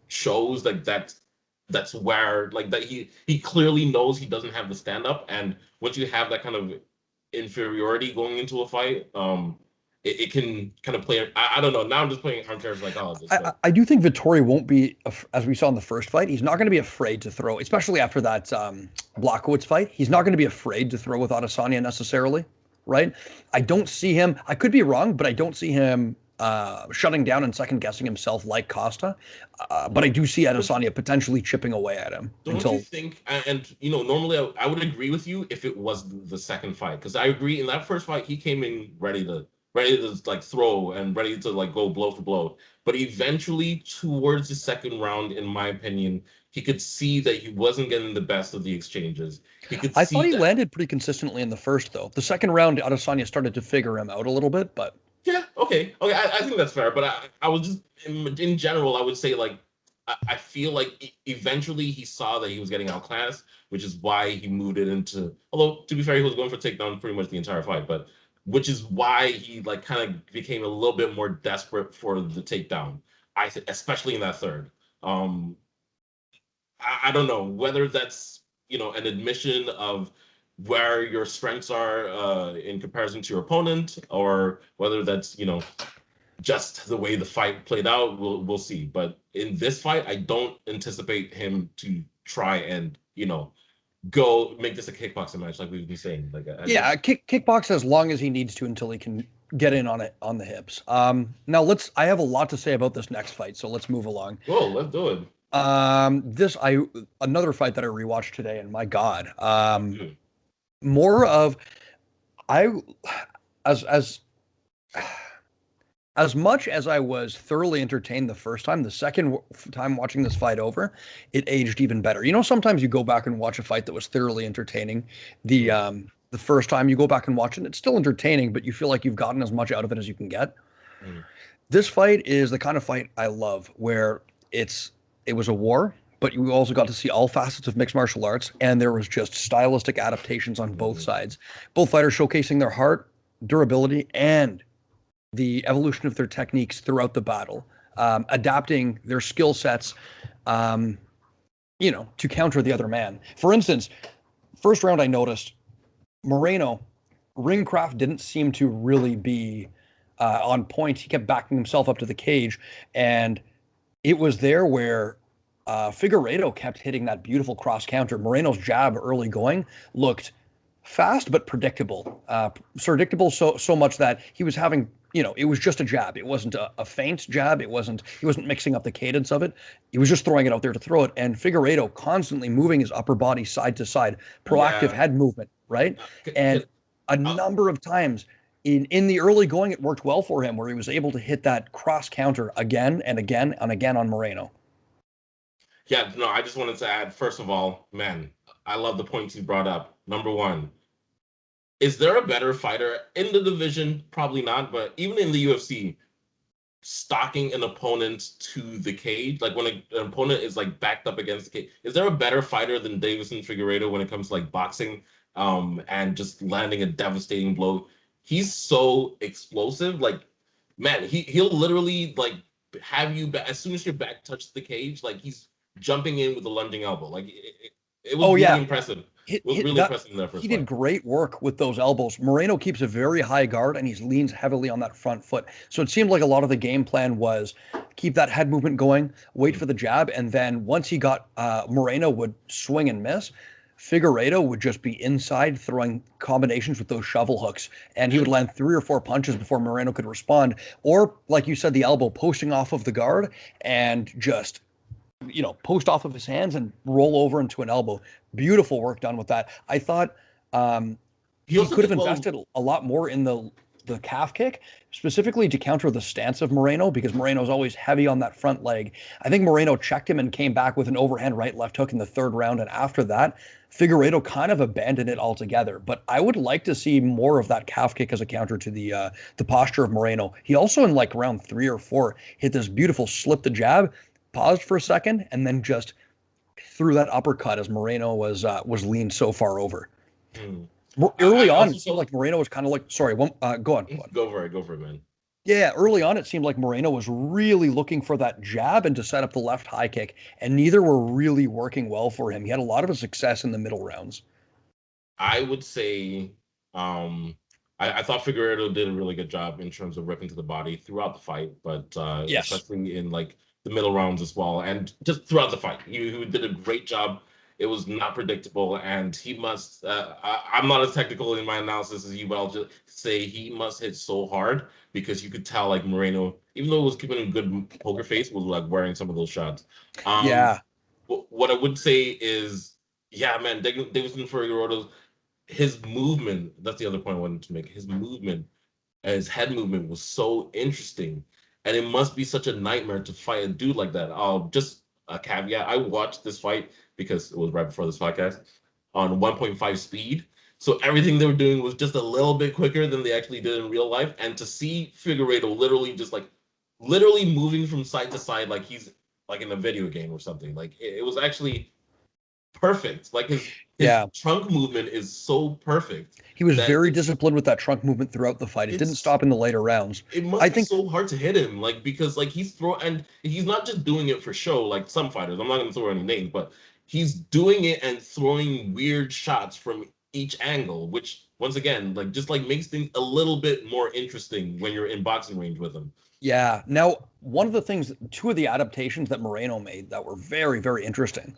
shows like that's where like that he clearly knows he doesn't have the stand up, and once you have that kind of inferiority going into a fight, it can kind of play. I don't know. Now I'm just playing armchair psychologist, but I do think Vittori won't be, as we saw in the first fight, he's not going to be afraid to throw, especially after that Blachowicz fight. He's not going to be afraid to throw with Adesanya necessarily, right? I don't see him. I could be wrong, but I don't see him shutting down and second guessing himself like Costa. But I do see Adesanya potentially chipping away at him don't you until. think? And you know, normally I would agree with you if it was the second fight, because I agree in that first fight he came in ready to like throw and ready to like go blow for blow. But eventually, towards the second round, in my opinion, he could see that he wasn't getting the best of the exchanges. He could I thought see he that. landed pretty consistently in the first, though. The second round, Adesanya started to figure him out a little bit, but Yeah, okay. I think that's fair. But I was just in general, I would say like I feel like eventually he saw that he was getting outclassed, which is why he moved it into. Although to be fair, he was going for takedown pretty much the entire fight, but which is why he like kind of became a little bit more desperate for the takedown. Especially in that third. Um, I don't know whether that's an admission of where your strengths are in comparison to your opponent, or whether that's just the way the fight played out. We'll see. But in this fight, I don't anticipate him to try and go make this a kickboxing match like we've been saying. Like I yeah, just kickbox as long as he needs to until he can get in on it on the hips. Now let's. I have a lot to say about this next fight, so let's move along. whoa, let's do it. This I another fight that I rewatched today, and my God, Dude. more of I as as much as I was thoroughly entertained the first time, the second time watching this fight over, it aged even better. You know, sometimes you go back and watch a fight that was thoroughly entertaining. The first time you go back and watch it, it's still entertaining, but you feel like you've gotten as much out of it as you can get. Mm. This fight is the kind of fight I love, where it was a war, but you also got to see all facets of mixed martial arts, and there was just stylistic adaptations on both Mhm. sides. Both fighters showcasing their heart, durability, and the evolution of their techniques throughout the battle, adapting their skill sets, um, to counter the other man. For instance, first round, I noticed Moreno, ringcraft didn't seem to really be on point. He kept backing himself up to the cage, and it was there where Figueredo kept hitting that beautiful cross counter. Moreno's jab early going looked fast but predictable. Predictable so much that he was having, it was just a jab. It wasn't a feint jab. He wasn't mixing up the cadence of it. He was just throwing it out there to throw it. And Figueredo constantly moving his upper body side to side, proactive Yeah. head movement, right? And a Uh, number of times in the early going, it worked well for him, where he was able to hit that cross counter again and again and again on Moreno. yeah, no, I just wanted to add, first of all, man, I love the points you brought up. Number one, is there a better fighter in the division? Probably not, but even in the UFC, stalking an opponent to the cage, like when an opponent is like backed up against the cage, is there a better fighter than Davison Figueredo when it comes to like boxing, and just landing a devastating blow? he's so explosive. Like, man, he'll literally like have you back as soon as your back touches the cage. Like he's jumping in with a lunging elbow. Like it was Oh really yeah, impressive. It was hit really that. impressive in that He first did fight. great work with those elbows. Moreno keeps a very high guard and he leans heavily on that front foot. So it seemed like a lot of the game plan was keep that head movement going, wait Mm. for the jab, and then once he got Moreno would swing and miss. Figueredo would just be inside throwing combinations with those shovel hooks, and he would And land 3 or 4 punches before Moreno could respond. Or, like you said, the elbow posting off of the guard and just post off of his hands and roll over into an elbow. Beautiful work done with that. I thought um, he he also could have did well. invested a lot more in the calf kick, specifically to counter the stance of Moreno, because Moreno's always heavy on that front leg. I think Moreno checked him and came back with an overhand right left hook in the third round, and after that, Figueredo kind of abandoned it altogether. But I would like to see more of that calf kick as a counter to the posture of Moreno. He also in like round 3 or 4 hit this beautiful slip the jab, paused for a second, and then just threw that uppercut as Moreno was leaned so far over. Mm. Early I on, also it seemed felt like Moreno was kind of like, sorry, go on, go on. go for it, man. Yeah, early on, it seemed like Moreno was really looking for that jab and to set up the left high kick, and neither were really working well for him. He had a lot of success in the middle rounds. I would say um, I thought Figueredo did a really good job in terms of ripping to the body throughout the fight, but Yes. especially in like the middle rounds as well, and just throughout the fight, he did a great job. It was not predictable, and he must. I'm not as technical in my analysis as you, but I'll just say he must hit so hard because you could tell like Moreno, even though it was keeping a good poker face, was like wearing some of those shots. Um, Yeah. what I would say is, yeah, man, Davidson Figueredo, his movement, that's the other point I wanted to make. His movement, his head movement was so interesting. And it must be such a nightmare to fight a dude like that. Just a caveat, I watched this fight because it was right before this podcast on 1.5 speed. So everything they were doing was just a little bit quicker than they actually did in real life. And to see Figueredo literally just like literally moving from side to side like he's like in a video game or something. Like it was actually perfect. Like his Yeah. trunk movement is so perfect He was that very disciplined with that trunk movement throughout the fight. It didn't it's stop in the later rounds. it I must be think, so hard to hit him. Like because like he's not just doing it for show like some fighters. I'm not gonna throw any names, but he's doing it and throwing weird shots from each angle, which once again like just like makes things a little bit more interesting when you're in boxing range with him. yeah. Now, one of the things, two of the adaptations that Moreno made that were very, very interesting.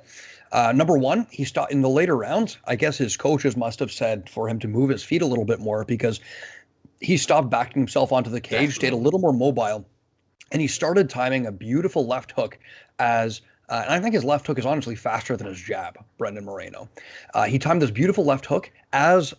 Number one, he stopped in the later rounds. I guess his coaches must have said for him to move his feet a little bit more because he stopped backing himself onto the cage, stayed a Definitely. little more mobile, and he started timing a beautiful left hook as. And I think his left hook is honestly faster than his jab, Brendan Moreno. He timed this beautiful left hook as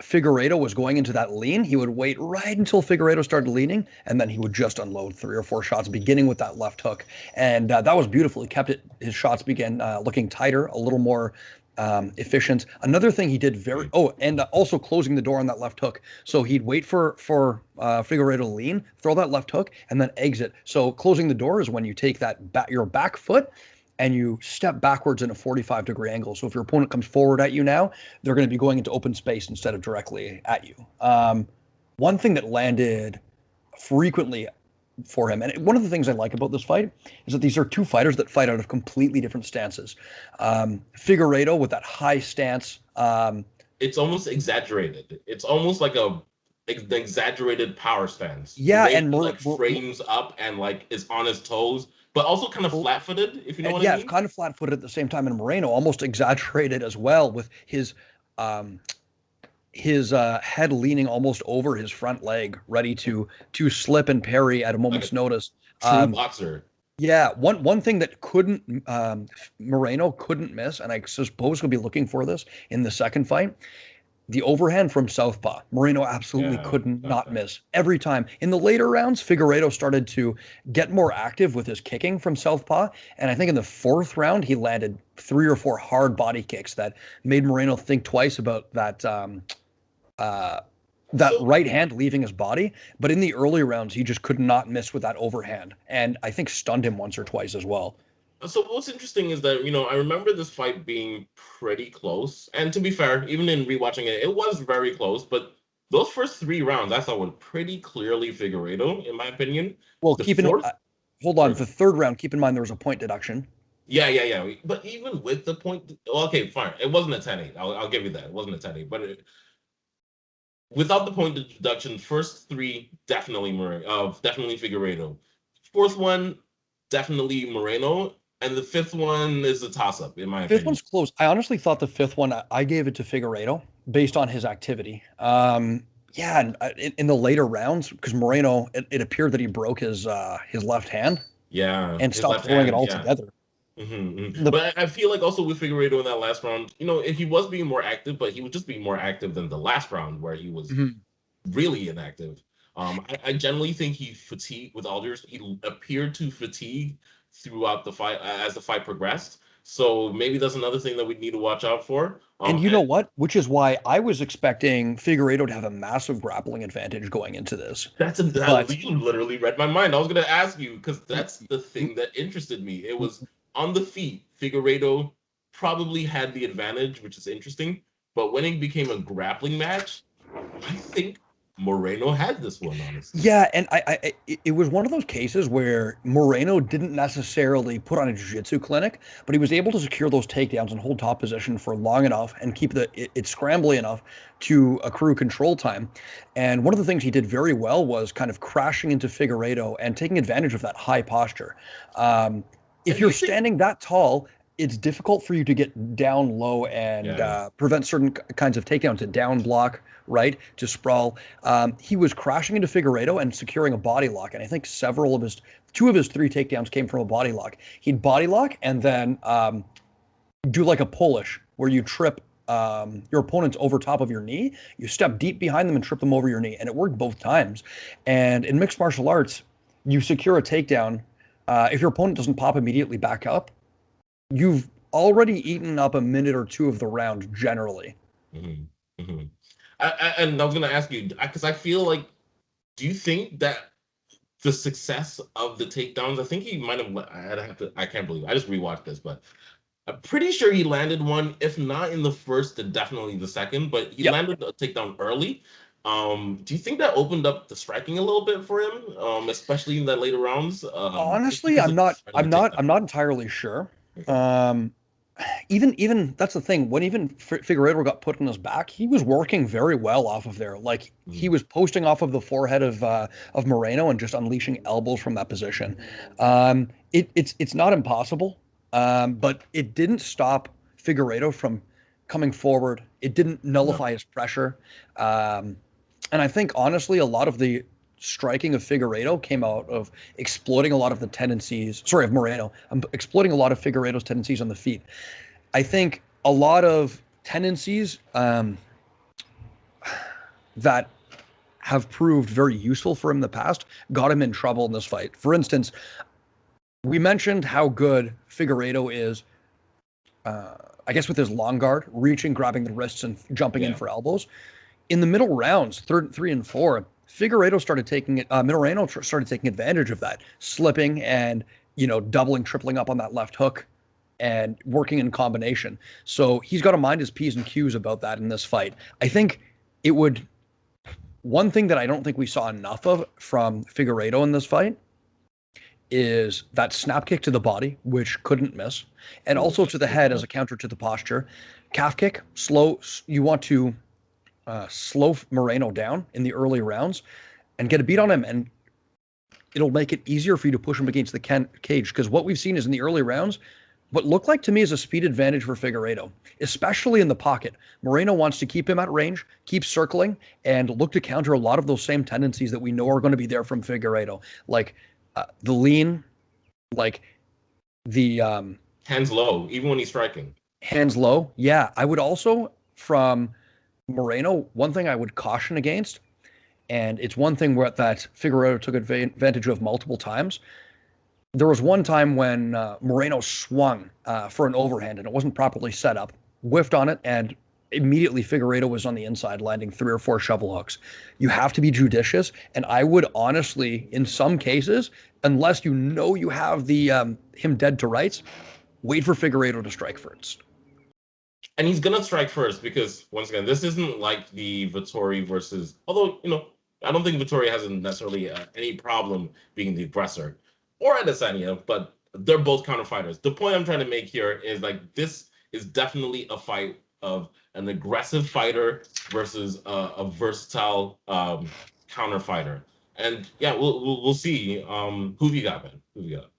Figueredo was going into that lean. He would wait right until Figueredo started leaning, and then he would just unload 3 or 4 shots, beginning with that left hook. And that was beautiful. He kept it. His shots began looking tighter, a little more efficient. Another thing he did very. Oh, and also closing the door on that left hook. So he'd wait for Figueredo to lean, throw that left hook, and then exit. So closing the door is when you take your back foot and you step backwards in a 45-degree angle. So if your opponent comes forward at you now, they're going to be going into open space instead of directly at you. One thing that landed frequently for him, and one of the things I like about this fight is that these are two fighters that fight out of completely different stances. Figueredo with that high stance. It's almost exaggerated. It's almost like an exaggerated power stance. The Yeah, way and he like frames up and like is on his toes, but also kind of flat-footed, if you know what I yeah, mean. kind of flat-footed at the same time. And Moreno almost exaggerated as well with um, his head leaning almost over his front leg, ready to slip and parry at a Like a moment's notice. true boxer. Yeah, one thing that couldn't Moreno couldn't miss, and I suppose we'll be looking for this in the second fight, the overhand from southpaw. Moreno absolutely Yeah. could not miss every time. In the later rounds, Figueredo started to get more active with his kicking from southpaw, and I think in the fourth round he landed 3 or 4 hard body kicks that made Moreno think twice about uh, that So right hand leaving his body. But in the early rounds, he just could not miss with that overhand, and I think stunned him once or twice as well. So what's interesting is that I remember this fight being pretty close, and to be fair, even in rewatching it, it was very close. But those first 3 rounds I thought were pretty clearly Figueredo, in my opinion. Well, The fourth, hold on, the third round, keep in mind there was a point deduction. yeah. But even with the point, okay, fine. It wasn't a 10-8. I'll give you that. It wasn't a 10-8. But without the point deduction, first 3 definitely definitely Figueredo. Fourth one, definitely Moreno. And the fifth one is a toss-up, in my Fifth opinion. one's close. I honestly thought the fifth one, I gave it to Figueredo based on his activity. Yeah, and in the later rounds, because Moreno, it appeared that he broke his left hand Yeah, and his stopped left throwing it hand, yeah. altogether. But I feel like also with Figueredo in that last round, he was being more active, but he was just being more active than the last round where he was Mhm. really inactive. I generally think he fatigued with Alders. He appeared to fatigue throughout the fight as the fight progressed. So maybe that's another thing that we need to watch out for. And you know what? Which is why I was expecting Figueredo to have a massive grappling advantage going into this. But you literally read my mind. I was going to ask you because that's the thing that interested me. It was on the feet. Figueredo probably had the advantage, which is interesting. But when it became a grappling match, I think Moreno had this one, honestly. yeah, and it was one of those cases where Moreno didn't necessarily put on a jiu-jitsu clinic, but he was able to secure those takedowns and hold top position for long enough and keep it scrambly enough to accrue control time. And one of the things he did very well was kind of crashing into Figueredo and taking advantage of that high posture. If And do you're you think? standing that tall, it's difficult for you to get down low and Yeah. prevent certain kinds of takedowns, to down block, right, to sprawl. He was crashing into Figueredo and securing a body lock, and I think two of his 3 takedowns came from a body lock. He'd body lock and then do like a Polish, where you trip your opponents over top of your knee. You step deep behind them and trip them over your knee, and it worked both times. And in mixed martial arts, you secure a takedown. If your opponent doesn't pop immediately back up, you've already eaten up a minute or 2 of the round generally. Mhm, mhm. And I was going to ask you because I feel like, do you think that the success of the takedowns? I think he might have. I'd have to. I can't believe I just rewatched this, but I'm pretty sure he landed one, if not in the first, then definitely the second. But he Yep. landed a takedown early. Do you think that opened up the striking a little bit for him, especially in the later rounds? Just Honestly, because I'm of not finding I'm the not takedown. I'm not entirely sure. Okay. Um even that's the thing. When even Figueredo got put on his back, he was working very well off of there. Like he Mhm. was posting off of the forehead of Moreno and just unleashing elbows from that position. It's not impossible, but it didn't stop Figueredo from coming forward. It didn't No. nullify his pressure. Um, and I think honestly, a lot of the striking of Figueredo came out of exploiting a lot of the tendencies. Sorry, of Moreno. Exploiting a lot of Figueredo's tendencies on the feet. I think a lot of tendencies that have proved very useful for him in the past got him in trouble in this fight. For instance, we mentioned how good Figueredo is, I guess, with his long guard, reaching, grabbing the wrists, and jumping in Yeah. for elbows. In the middle rounds, 3 and 4, Figueredo started taking it. Moreno started taking advantage of that, slipping and doubling, tripling up on that left hook, and working in combination. So he's got to mind his p's and q's about that in this fight. I think it would. One thing that I don't think we saw enough of from Figueredo in this fight is that snap kick to the body, which couldn't miss, and Oh, also to the that's head as bad. a counter to the posture. Calf kick, slow. You want to slow Moreno down in the early rounds and get a beat on him, and it'll make it easier for you to push him against the cage. Because what we've seen is in the early rounds, what looked like to me is a speed advantage for Figueredo, especially in the pocket. Moreno wants to keep him at range, keep circling, and look to counter a lot of those same tendencies that we know are going to be there from Figueredo, like the lean, like the Hands low, even when he's striking. hands low. Yeah, I would also, from Moreno, one thing I would caution against, and it's one thing that Figueredo took advantage of multiple times. There was one time when Moreno swung for an overhand and it wasn't properly set up, whiffed on it, and immediately Figueredo was on the inside, landing 3 or 4 shovel hooks. You have to be judicious, and I would honestly, in some cases, unless you know you have the him dead to rights, wait for Figueredo to strike first. And he's gonna strike first because once again, this isn't like the Vettori versus. Although I don't think Vettori has necessarily any problem being the aggressor or Adesanya, but they're both counter fighters. The point I'm trying to make here is like this is definitely a fight of an aggressive fighter versus a versatile counter fighter. And yeah, we'll see. Who have you got, man? Who have you got?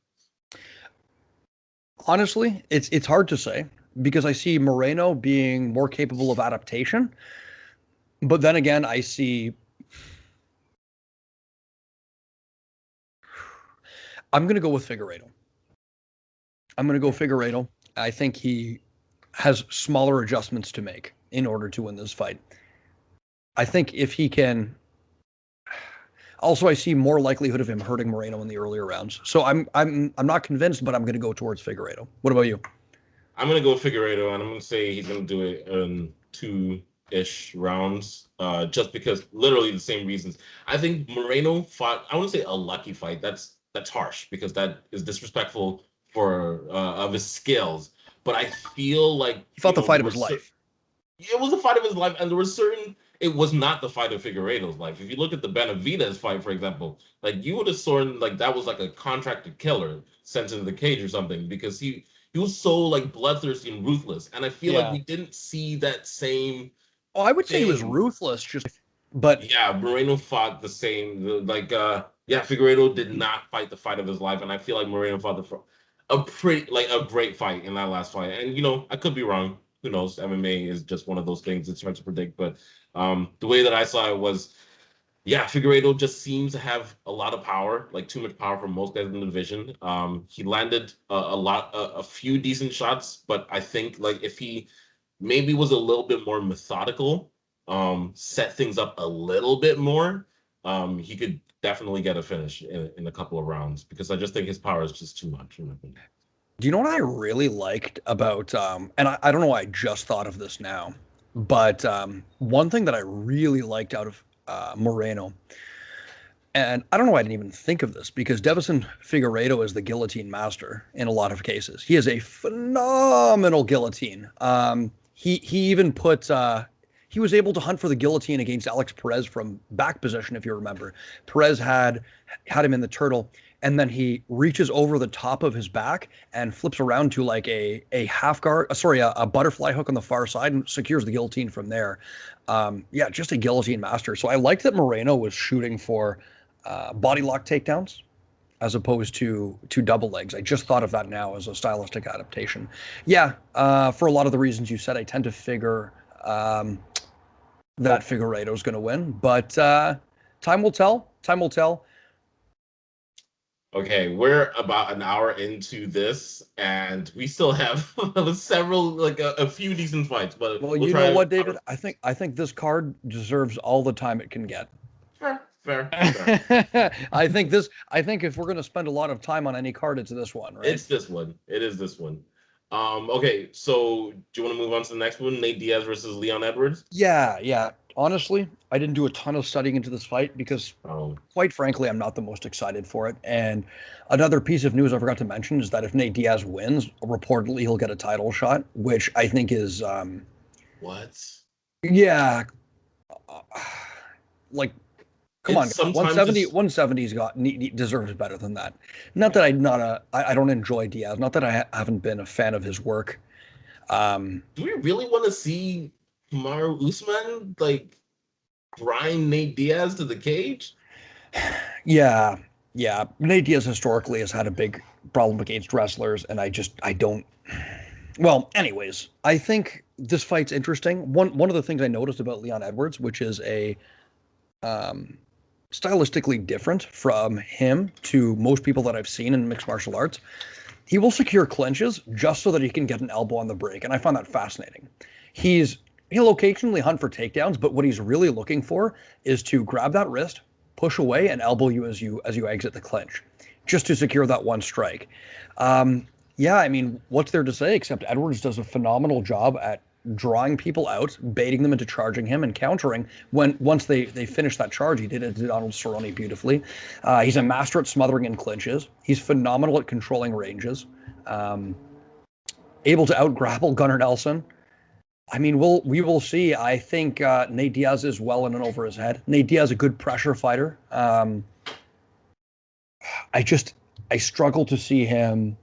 Honestly, it's hard to say because I see Moreno being more capable of adaptation, but then again, I'm going to go with Figueredo. I'm going to go Figueredo. I think he has smaller adjustments to make in order to win this fight. I think if he can. Also, I see more likelihood of him hurting Moreno in the earlier rounds. So I'm not convinced, but I'm going to go towards Figueredo. What about you? I'm gonna go Figueredo, and I'm gonna say he's gonna do it in 2-ish rounds, just because literally the same reasons. I think Moreno fought. I wouldn't say a lucky fight. That's harsh because that is disrespectful for of his skills. But I feel like He fought the fight there of were his life. it was the fight of his life, and there were certain. It was not the fight of Figueredo's life. If you look at the Benavidez fight, for example, like you would have sworn like that was like a contracted killer sent into the cage or something because he was so like bloodthirsty and ruthless, and I feel like Yeah. we didn't see that same Oh, I would say he was thing. ruthless, but Yeah, Moreno fought the same. Yeah, Figueredo did not fight the fight of his life, and I feel like Moreno fought a pretty like a great fight in that last fight. And I could be wrong. Who knows? MMA is just one of those things it's hard to predict. But the way that I saw it was, yeah, Figueredo just seems to have a lot of power, like too much power for most guys in the division. He landed a few decent shots, but I think like if he maybe was a little bit more methodical, set things up a little bit more, he could definitely get a finish in a couple of rounds because I just think his power is just too much, in my opinion. do you know what I really liked about and I don't know why I just thought of this now, but one thing that I really liked out of Moreno, and I don't know why I didn't even think of this because Devison Figueiredo is the guillotine master in a lot of cases. He is a phenomenal guillotine. He even put he was able to hunt for the guillotine against Alex Perez from back position, if you remember. Perez had him in the turtle, and then he reaches over the top of his back and flips around to like a half guard, a butterfly hook on the far side and secures the guillotine from there. Yeah, just a guillotine master. So I liked that Moreno was shooting for body lock takedowns as opposed to double legs. I just thought of that now as a stylistic adaptation. Yeah, for a lot of the reasons you said, I tend to figure that Figueiredo is going to win, but time will tell. Time will tell. Okay, we're about an hour into this, and we still have several, like a few decent fights, but Well, we'll you know try. what, David? I think this card deserves all the time it can get. Fair, fair, fair. I think if we're going to spend a lot of time on any card, it's this one, right? It's this one. It is this one. Okay, so do you want to move on to the next one? Nate Diaz versus Leon Edwards. Yeah, yeah. Honestly, I didn't do a ton of studying into this fight because, Um, quite frankly, I'm not the most excited for it. And another piece of news I forgot to mention is that if Nate Diaz wins, reportedly he'll get a title shot, which I think is, what? yeah, uh, like, come It's on, guys. sometimes just 170's deserves better than that. Not that I don't enjoy Diaz. Not that haven't been a fan of his work. Um, do we really want to see Kamaru Usman like grind Nate Diaz to the cage? Yeah, yeah. Nate Diaz historically has had a big problem against wrestlers, and I don't. Well, anyways, I think this fight's interesting. One of the things I noticed about Leon Edwards, which is a um, stylistically different from him to most people that I've seen in mixed martial arts, he will secure clinches just so that he can get an elbow on the break, and I find that fascinating. He'll occasionally hunt for takedowns, but what he's really looking for is to grab that wrist, push away, and elbow you as you exit the clinch, just to secure that one strike. Yeah, I mean, what's there to say except Edwards does a phenomenal job at drawing people out, baiting them into charging him and countering when once they finish that charge. He did it to Donald Cerrone beautifully. He's a master at smothering in clinches. He's phenomenal at controlling ranges. Um, Able to out grapple Gunnar Nelson. I mean, we will see. I think Nate Diaz is well in and over his head. Nate Diaz a good pressure fighter. I just I struggle to see him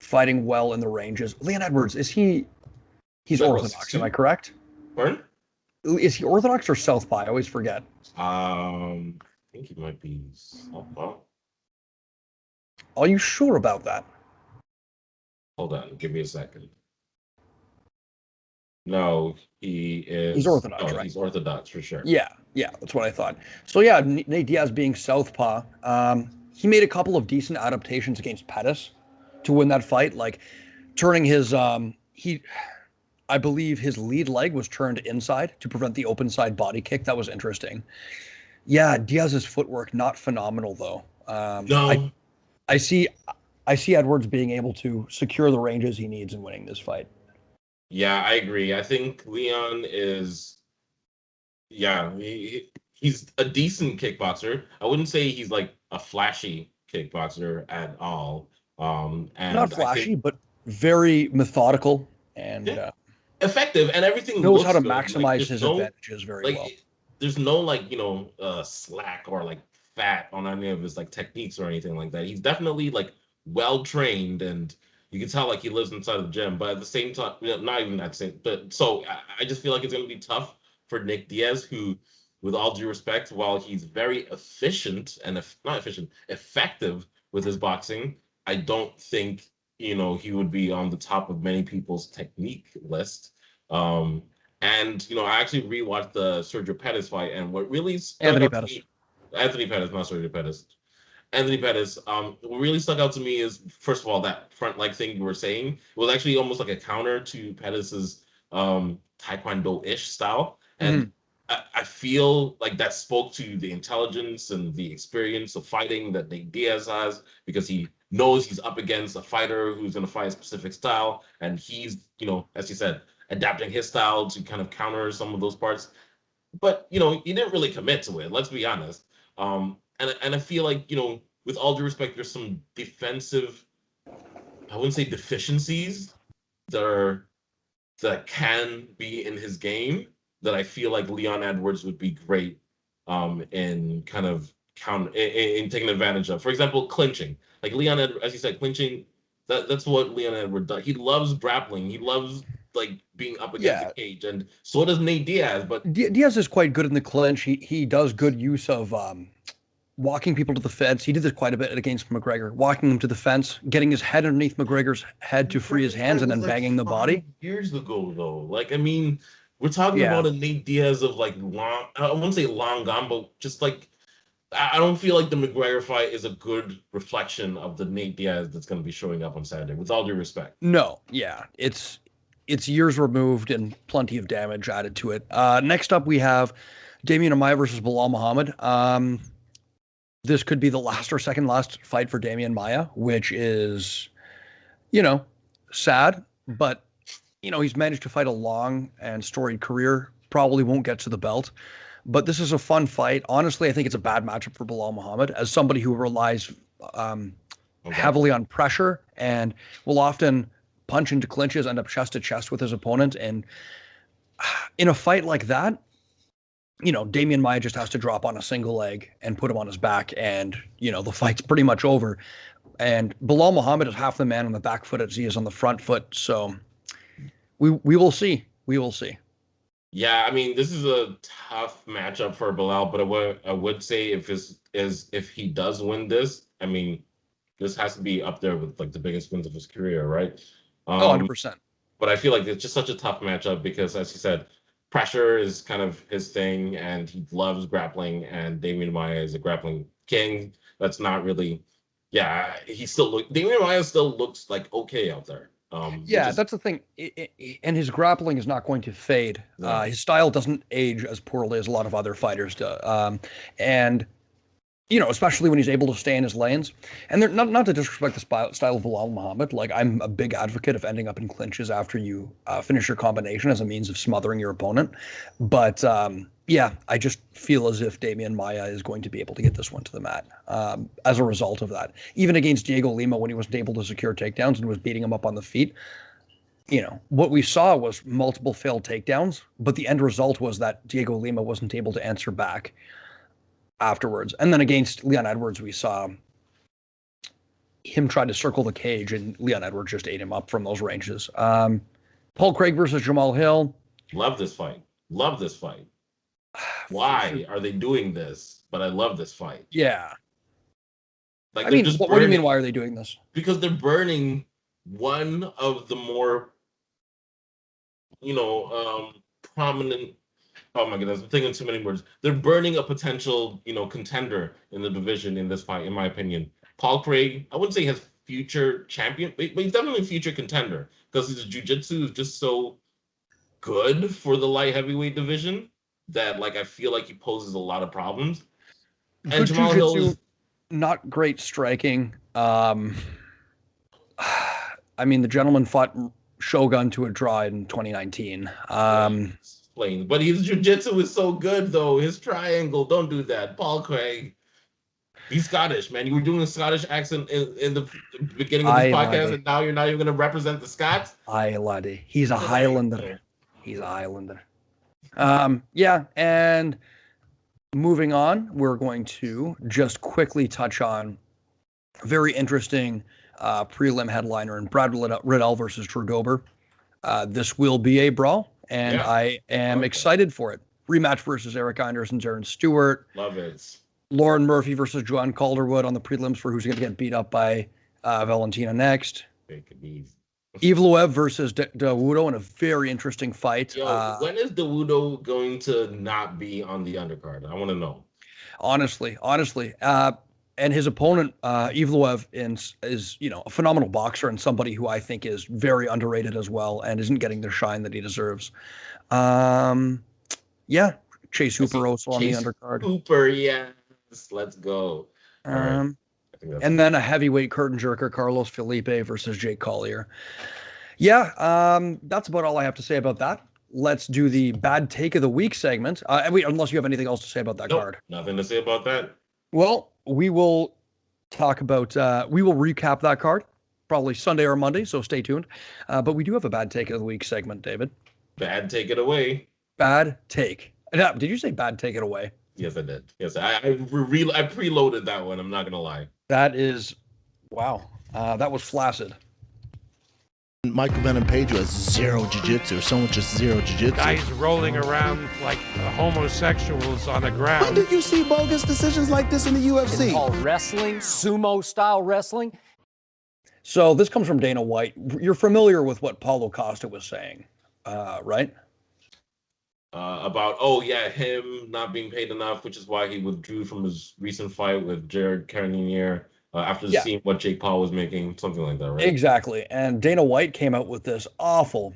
fighting well in the ranges. Leon Edwards, he's Is that about orthodox, am I 16? correct? Pardon? Is he orthodox or southpaw? I always forget. I think he might be Southpaw. Are you sure about that? Hold on, give me a second. No, he He's is. orthodox, Oh, right? he's Orthodox for sure. Yeah, yeah, that's what I thought. So yeah, Nate Diaz being southpaw, he made a couple of decent adaptations against Pettis to win that fight, like turning his I believe his lead leg was turned inside to prevent the open side body kick. That was interesting. Yeah, Diaz's footwork not phenomenal though. No, I see I see Edwards being able to secure the ranges he needs in winning this fight. yeah, I agree. I think Leon is. Yeah, he's a decent kickboxer. I wouldn't say he's like a flashy kickboxer at all. Not And I flashy, think but very methodical and yeah, effective and everything knows how looks to good. Like maximize his advantages very like well. there's no like slack or like fat on any of his like techniques or anything like that. He's definitely like well trained and you can tell like he lives inside of the gym. But at the same time, not even that same. But so I just feel like it's gonna be tough for Nick Diaz, who, with all due respect, while he's very efficient and not efficient, effective with his boxing, I don't think he would be on the top of many people's technique list. Um, and I actually rewatched the Sergio Pettis fight, and what really stuck Anthony out to Pettis. me, Anthony Pettis, not Sergio Pettis, Anthony Pettis. What really stuck out to me is, first of all, that front leg thing you were saying was actually almost like a counter to Pettis's Taekwondo-ish style, and Mhm. I feel like that spoke to the intelligence and the experience of fighting that Nate Diaz has, because he knows he's up against a fighter who's going to fight a specific style, and he's, as you said, adapting his style to kind of counter some of those parts. But he didn't really commit to it. Let's be honest. And I feel like with all due respect, there's some defensive, I wouldn't say deficiencies that are that can be in his game that I feel like Leon Edwards would be great in kind of in taking advantage of. For example, clinching. Like Leon Edwards, as you said, clinching. That's what Leon Edwards does. He loves grappling. He loves like being up against the Yeah, cage, and so does Nate Diaz. But Diaz is quite good in the clinch. He does good use of walking people to the fence. He did this quite a bit against McGregor, walking him to the fence, getting his head underneath McGregor's head to free his McGregor hands, fight and was then like banging the 5 years ago, though. Like, I mean, we're talking Yeah. about a Nate Diaz of like long. I wouldn't say long gone, but just like I don't feel like the McGregor fight is a good reflection of the Nate Diaz that's going to be showing up on Saturday. With all due respect. No, yeah, it's years removed and plenty of damage added to it. Next up, we have Demian and Maia versus Belal Muhammad. This could be the last or second last fight for Demian Maia, which is, you know, sad, but he's managed to fight a long and storied career. Probably won't get to the belt, but this is a fun fight. Honestly, I think it's a bad matchup for Belal Muhammad as somebody who relies um, Okay. heavily on pressure and will often punch into clinches, end up chest to chest with his opponent. And in a fight like that, Damian Maia just has to drop on a single leg and put him on his back, and the fight's pretty much over. And Belal Muhammad is half the man on the back foot as he is on the front foot. So we will see. We will see. Yeah, I mean, this is a tough matchup for Bilal, but I would say if he does win this, I mean, this has to be up there with like the biggest wins of his career, right? Oh, Um, 100%. but I feel like it's just such a tough matchup because, as you said, pressure is kind of his thing, and he loves grappling. And Damian Maia is a grappling king. That's not really, yeah. Damian Maia still looks like okay out there, which Yeah, is that's the thing. And his grappling is not going to fade. no, His style doesn't age as poorly as a lot of other fighters do. And especially when he's able to stay in his lanes. And they're not to disrespect the style of Bilal Muhammad. Like, I'm a big advocate of ending up in clinches after you finish your combination as a means of smothering your opponent. But yeah, I just feel as if Damian Maia is going to be able to get this one to the mat as a result of that. Even against Diego Lima, when he wasn't able to secure takedowns and was beating him up on the feet, what we saw was multiple failed takedowns, but the end result was that Diego Lima wasn't able to answer back afterwards. And then against Leon Edwards, we saw him try to circle the cage, and Leon Edwards just ate him up from those ranges. Paul Craig versus Jamal Hill. Love this fight. Love this fight. Why are they doing this? But I love this fight. Yeah. Like, I mean, what do you mean, why are they doing this? Because they're burning one of the more, prominent. Oh my goodness, I'm thinking too many words. They're burning a potential, contender in the division in this fight, in my opinion. Paul Craig, I wouldn't say has future champion, but he's definitely a future contender because his jiu-jitsu is just so good for the light heavyweight division that, like, I feel like he poses a lot of problems. And Good Jamal Hill is not great striking. I mean, the gentleman fought Shogun to a draw in 2019. But his jiu-jitsu is so good, though. His triangle, don't do that. Paul Craig, he's Scottish, man. You were doing a Scottish accent in the beginning of this podcast, and now you're not even going to represent the Scots? Aye, laddie. He's a Highlander. He's a Highlander. Yeah, and moving on, we're going to just quickly touch on a very interesting prelim headliner in Brad Riddell versus Drew Dober. This will be a brawl, and I am excited for it. Rematch versus Eric Anders and Darren Stewart. Love it. Lauren Murphy versus Joanne Calderwood on the prelims for who's going to get beat up by Valentina next. Evloev versus Dawudo in a very interesting fight. Yo, when is Dawudo going to not be on the undercard? I want to know. Honestly. And his opponent, Evloev, is a phenomenal boxer and somebody who I think is very underrated as well and isn't getting the shine that he deserves. Chase Hooper also on the undercard. Hooper, yes. Let's go. And then a heavyweight curtain jerker, Carlos Felipe versus Jake Collier. That's about all I have to say about that. Let's do the bad take of the week segment. Unless you have anything else to say about that card. Nothing to say about that. Well, we will talk about, we will recap that card probably Sunday or Monday, so stay tuned. But we do have a bad take of the week segment, David. Bad take it away. Bad take. Did you say bad take it away? Yes, I did. Yes, I preloaded that one. I'm not gonna lie. That is, wow. That was flaccid. Michael Venom Pedro has zero jiu-jitsu, or someone just zero jiu-jitsu. Guys rolling around like homosexuals on the ground. When did you see bogus decisions like this in the UFC? It's called wrestling, sumo-style wrestling. So this comes from Dana White. You're familiar with what Paulo Costa was saying, right? About him not being paid enough, which is why he withdrew from his recent fight with Jared Cannonier after seeing what Jake Paul was making, something like that, right? Exactly. And Dana White came out with this awful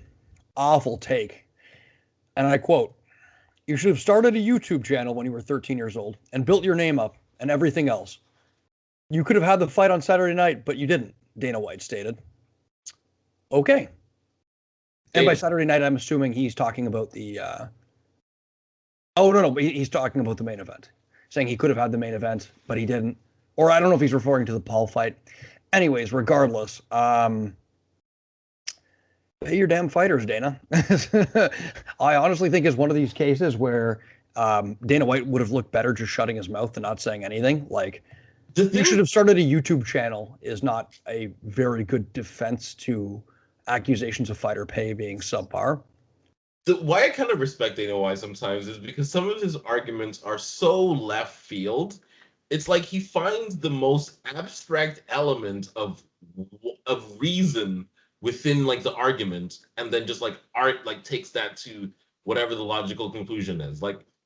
take. And I quote, "You should have started a YouTube channel when you were 13 years old and built your name up and everything else. You could have had the fight on Saturday night, but you didn't," Dana White stated. Okay. And by Saturday night, I'm assuming he's talking about the... but he's talking about the main event. Saying he could have had the main event, but he didn't. Or I don't know if he's referring to the Paul fight. Anyways, regardless, pay your damn fighters, Dana. I honestly think it's one of these cases where Dana White would have looked better just shutting his mouth and not saying anything. Like, you should have started a YouTube channel is not a very good defense to accusations of fighter pay being subpar. Why I kind of respect Dana White sometimes is because some of his arguments are so left field. It's like he finds the most abstract element of reason within like the argument, and then just like takes that to whatever the logical conclusion is.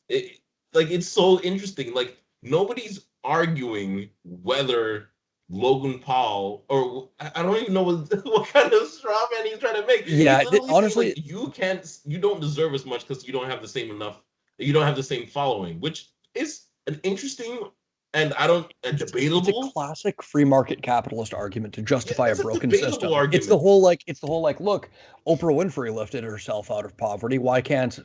It's so interesting. Like, nobody's arguing whether Logan Paul, or I don't even know what kind of straw man he's trying to make. Yeah, honestly, you don't deserve as much because you don't have the same following, which is an interesting and debatable. It's a classic free market capitalist argument to justify a broken system. Argument. It's the whole look, Oprah Winfrey lifted herself out of poverty. Why can't,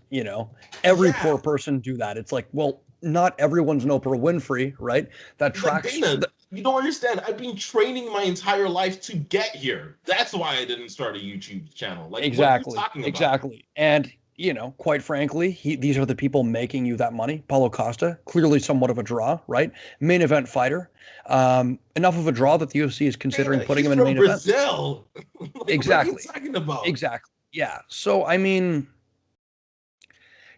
every poor person do that? It's like, well, not everyone's an Oprah Winfrey, right? That tracks You don't understand. I've been training my entire life to get here. That's why I didn't start a YouTube channel. Like, what are you Exactly. talking about? Exactly. And, quite frankly, these are the people making you that money. Paulo Costa, clearly somewhat of a draw, right? Main event fighter. Enough of a draw that the UFC is considering Man, putting he's him in from main event. Brazil. Like, what are you Exactly. talking about? Exactly. Yeah. So, I mean,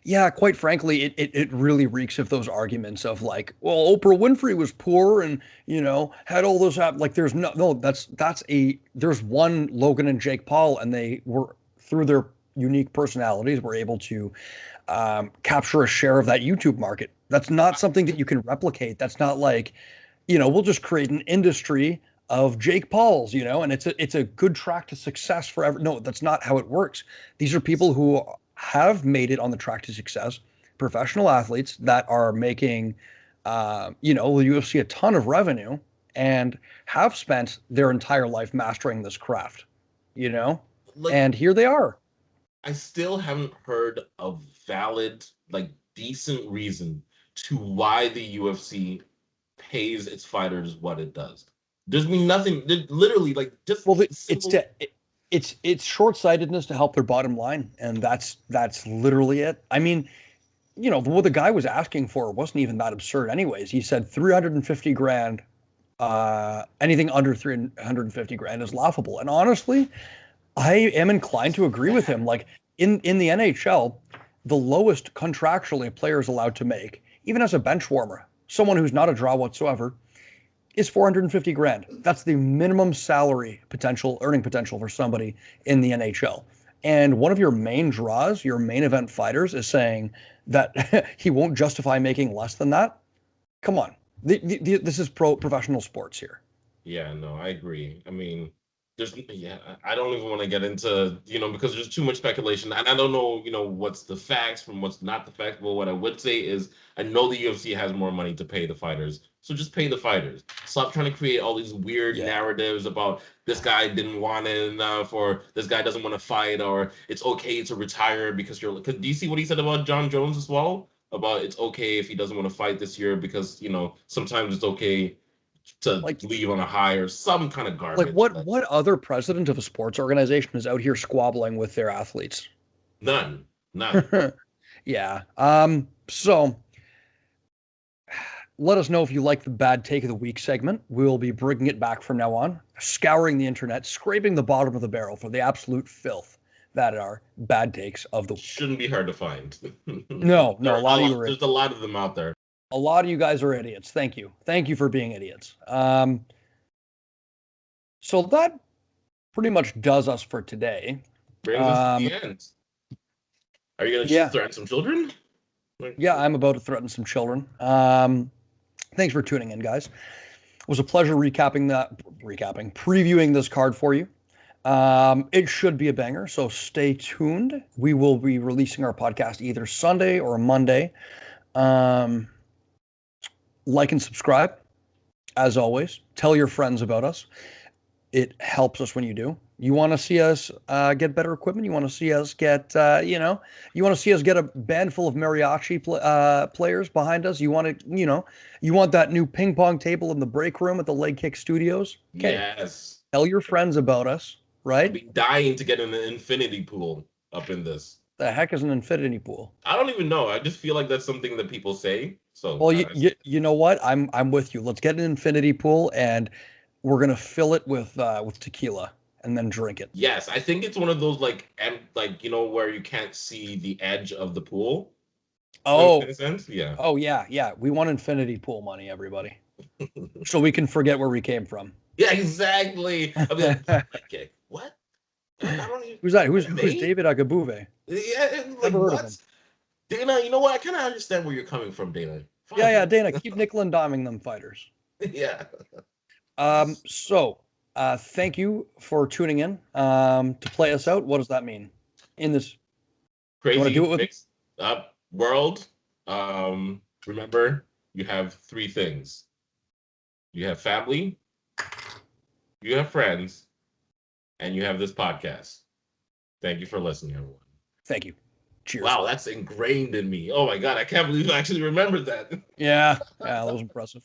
yeah, quite frankly, it really reeks of those arguments of like, well, Oprah Winfrey was poor and had all those happen. Like, there's one Logan and Jake Paul, and they were through their unique personalities were able to capture a share of that YouTube market. That's not something that you can replicate. That's not like, we'll just create an industry of Jake Pauls, and it's a good track to success forever. No, that's not how it works. These are people who have made it on the track to success, professional athletes that are making, the UFC a ton of revenue and have spent their entire life mastering this craft, you know, Like, and here they are. I still haven't heard a valid, like, decent reason to why the UFC pays its fighters what it does. There's been nothing. Literally, like, just Well, it's simple. it's short-sightedness to help their bottom line, and that's literally it. I mean, what the guy was asking for wasn't even that absurd anyways. He said 350 grand, anything under 350 grand is laughable. And honestly, I am inclined to agree with him. Like in the NHL, the lowest contractually a player is allowed to make, even as a bench warmer, someone who's not a draw whatsoever, is 450 grand. That's the minimum salary earning potential for somebody in the NHL. And one of your main draws, your main event fighters, is saying that he won't justify making less than that. Come on. This is professional sports here. Yeah, no, I agree. I mean, I don't even want to get into, because there's too much speculation, and I don't know, what's the facts from what's not the facts. But what I would say is, I know the UFC has more money to pay the fighters, so just pay the fighters. Stop trying to create all these weird Yeah. narratives about this guy didn't want it enough, or this guy doesn't want to fight, or it's okay to retire because Because do you see what he said about John Jones as well? About it's okay if he doesn't want to fight this year because sometimes it's okay to Like leave on a high or some kind of like garbage. what other president of a sports organization is out here squabbling with their athletes? None. None. Yeah. So let us know if you like the bad take of the week segment. We'll be bringing it back from now on, scouring the internet, scraping the bottom of the barrel for the absolute filth that are bad takes of the week. Shouldn't be hard to find. No, a lot of you are There's a lot of them out there. a lot of you guys are idiots. Thank you. Thank you for being idiots. So that pretty much does us for today. Brings us to the end. Are you going to threaten some children? Yeah, I'm about to threaten some children. Thanks for tuning in, guys. It was a pleasure previewing this card for you. It should be a banger, so stay tuned. We will be releasing our podcast either Sunday or Monday. Like and subscribe, as always. Tell your friends about us. It helps us when you do. You want to see us get better equipment. You want to see us get, you want to see us get a band full of mariachi players behind us. You want to, you want that new ping pong table in the break room at the Leg Kick Studios. Okay. Yes. Tell your friends about us, right? I'd be dying to get an infinity pool up in this. The heck is an infinity pool? I don't even know. I just feel like that's something that people say. So, well, you know what? I'm with you. Let's get an infinity pool, and we're gonna fill it with tequila and then drink it. Yes, I think it's one of those like where you can't see the edge of the pool. Oh, in a sense, yeah. Oh yeah. We want infinity pool money, everybody, so we can forget where we came from. Yeah, exactly. I mean, okay, what? I don't even, who's that? Who's David Agabuve? Yeah, like, never heard of him. Dana, you know what? I kind of understand where you're coming from, Dana. Fine. Yeah, Dana, keep nickel and diming them fighters. Yeah. So, thank you for tuning in to play us out. What does that mean in this crazy mixed up world? Remember, you have three things. You have family, you have friends, and you have this podcast. Thank you for listening, everyone. Thank you. Cheers. Wow, that's ingrained in me. Oh my God, I can't believe I actually remembered that. Yeah, that was impressive.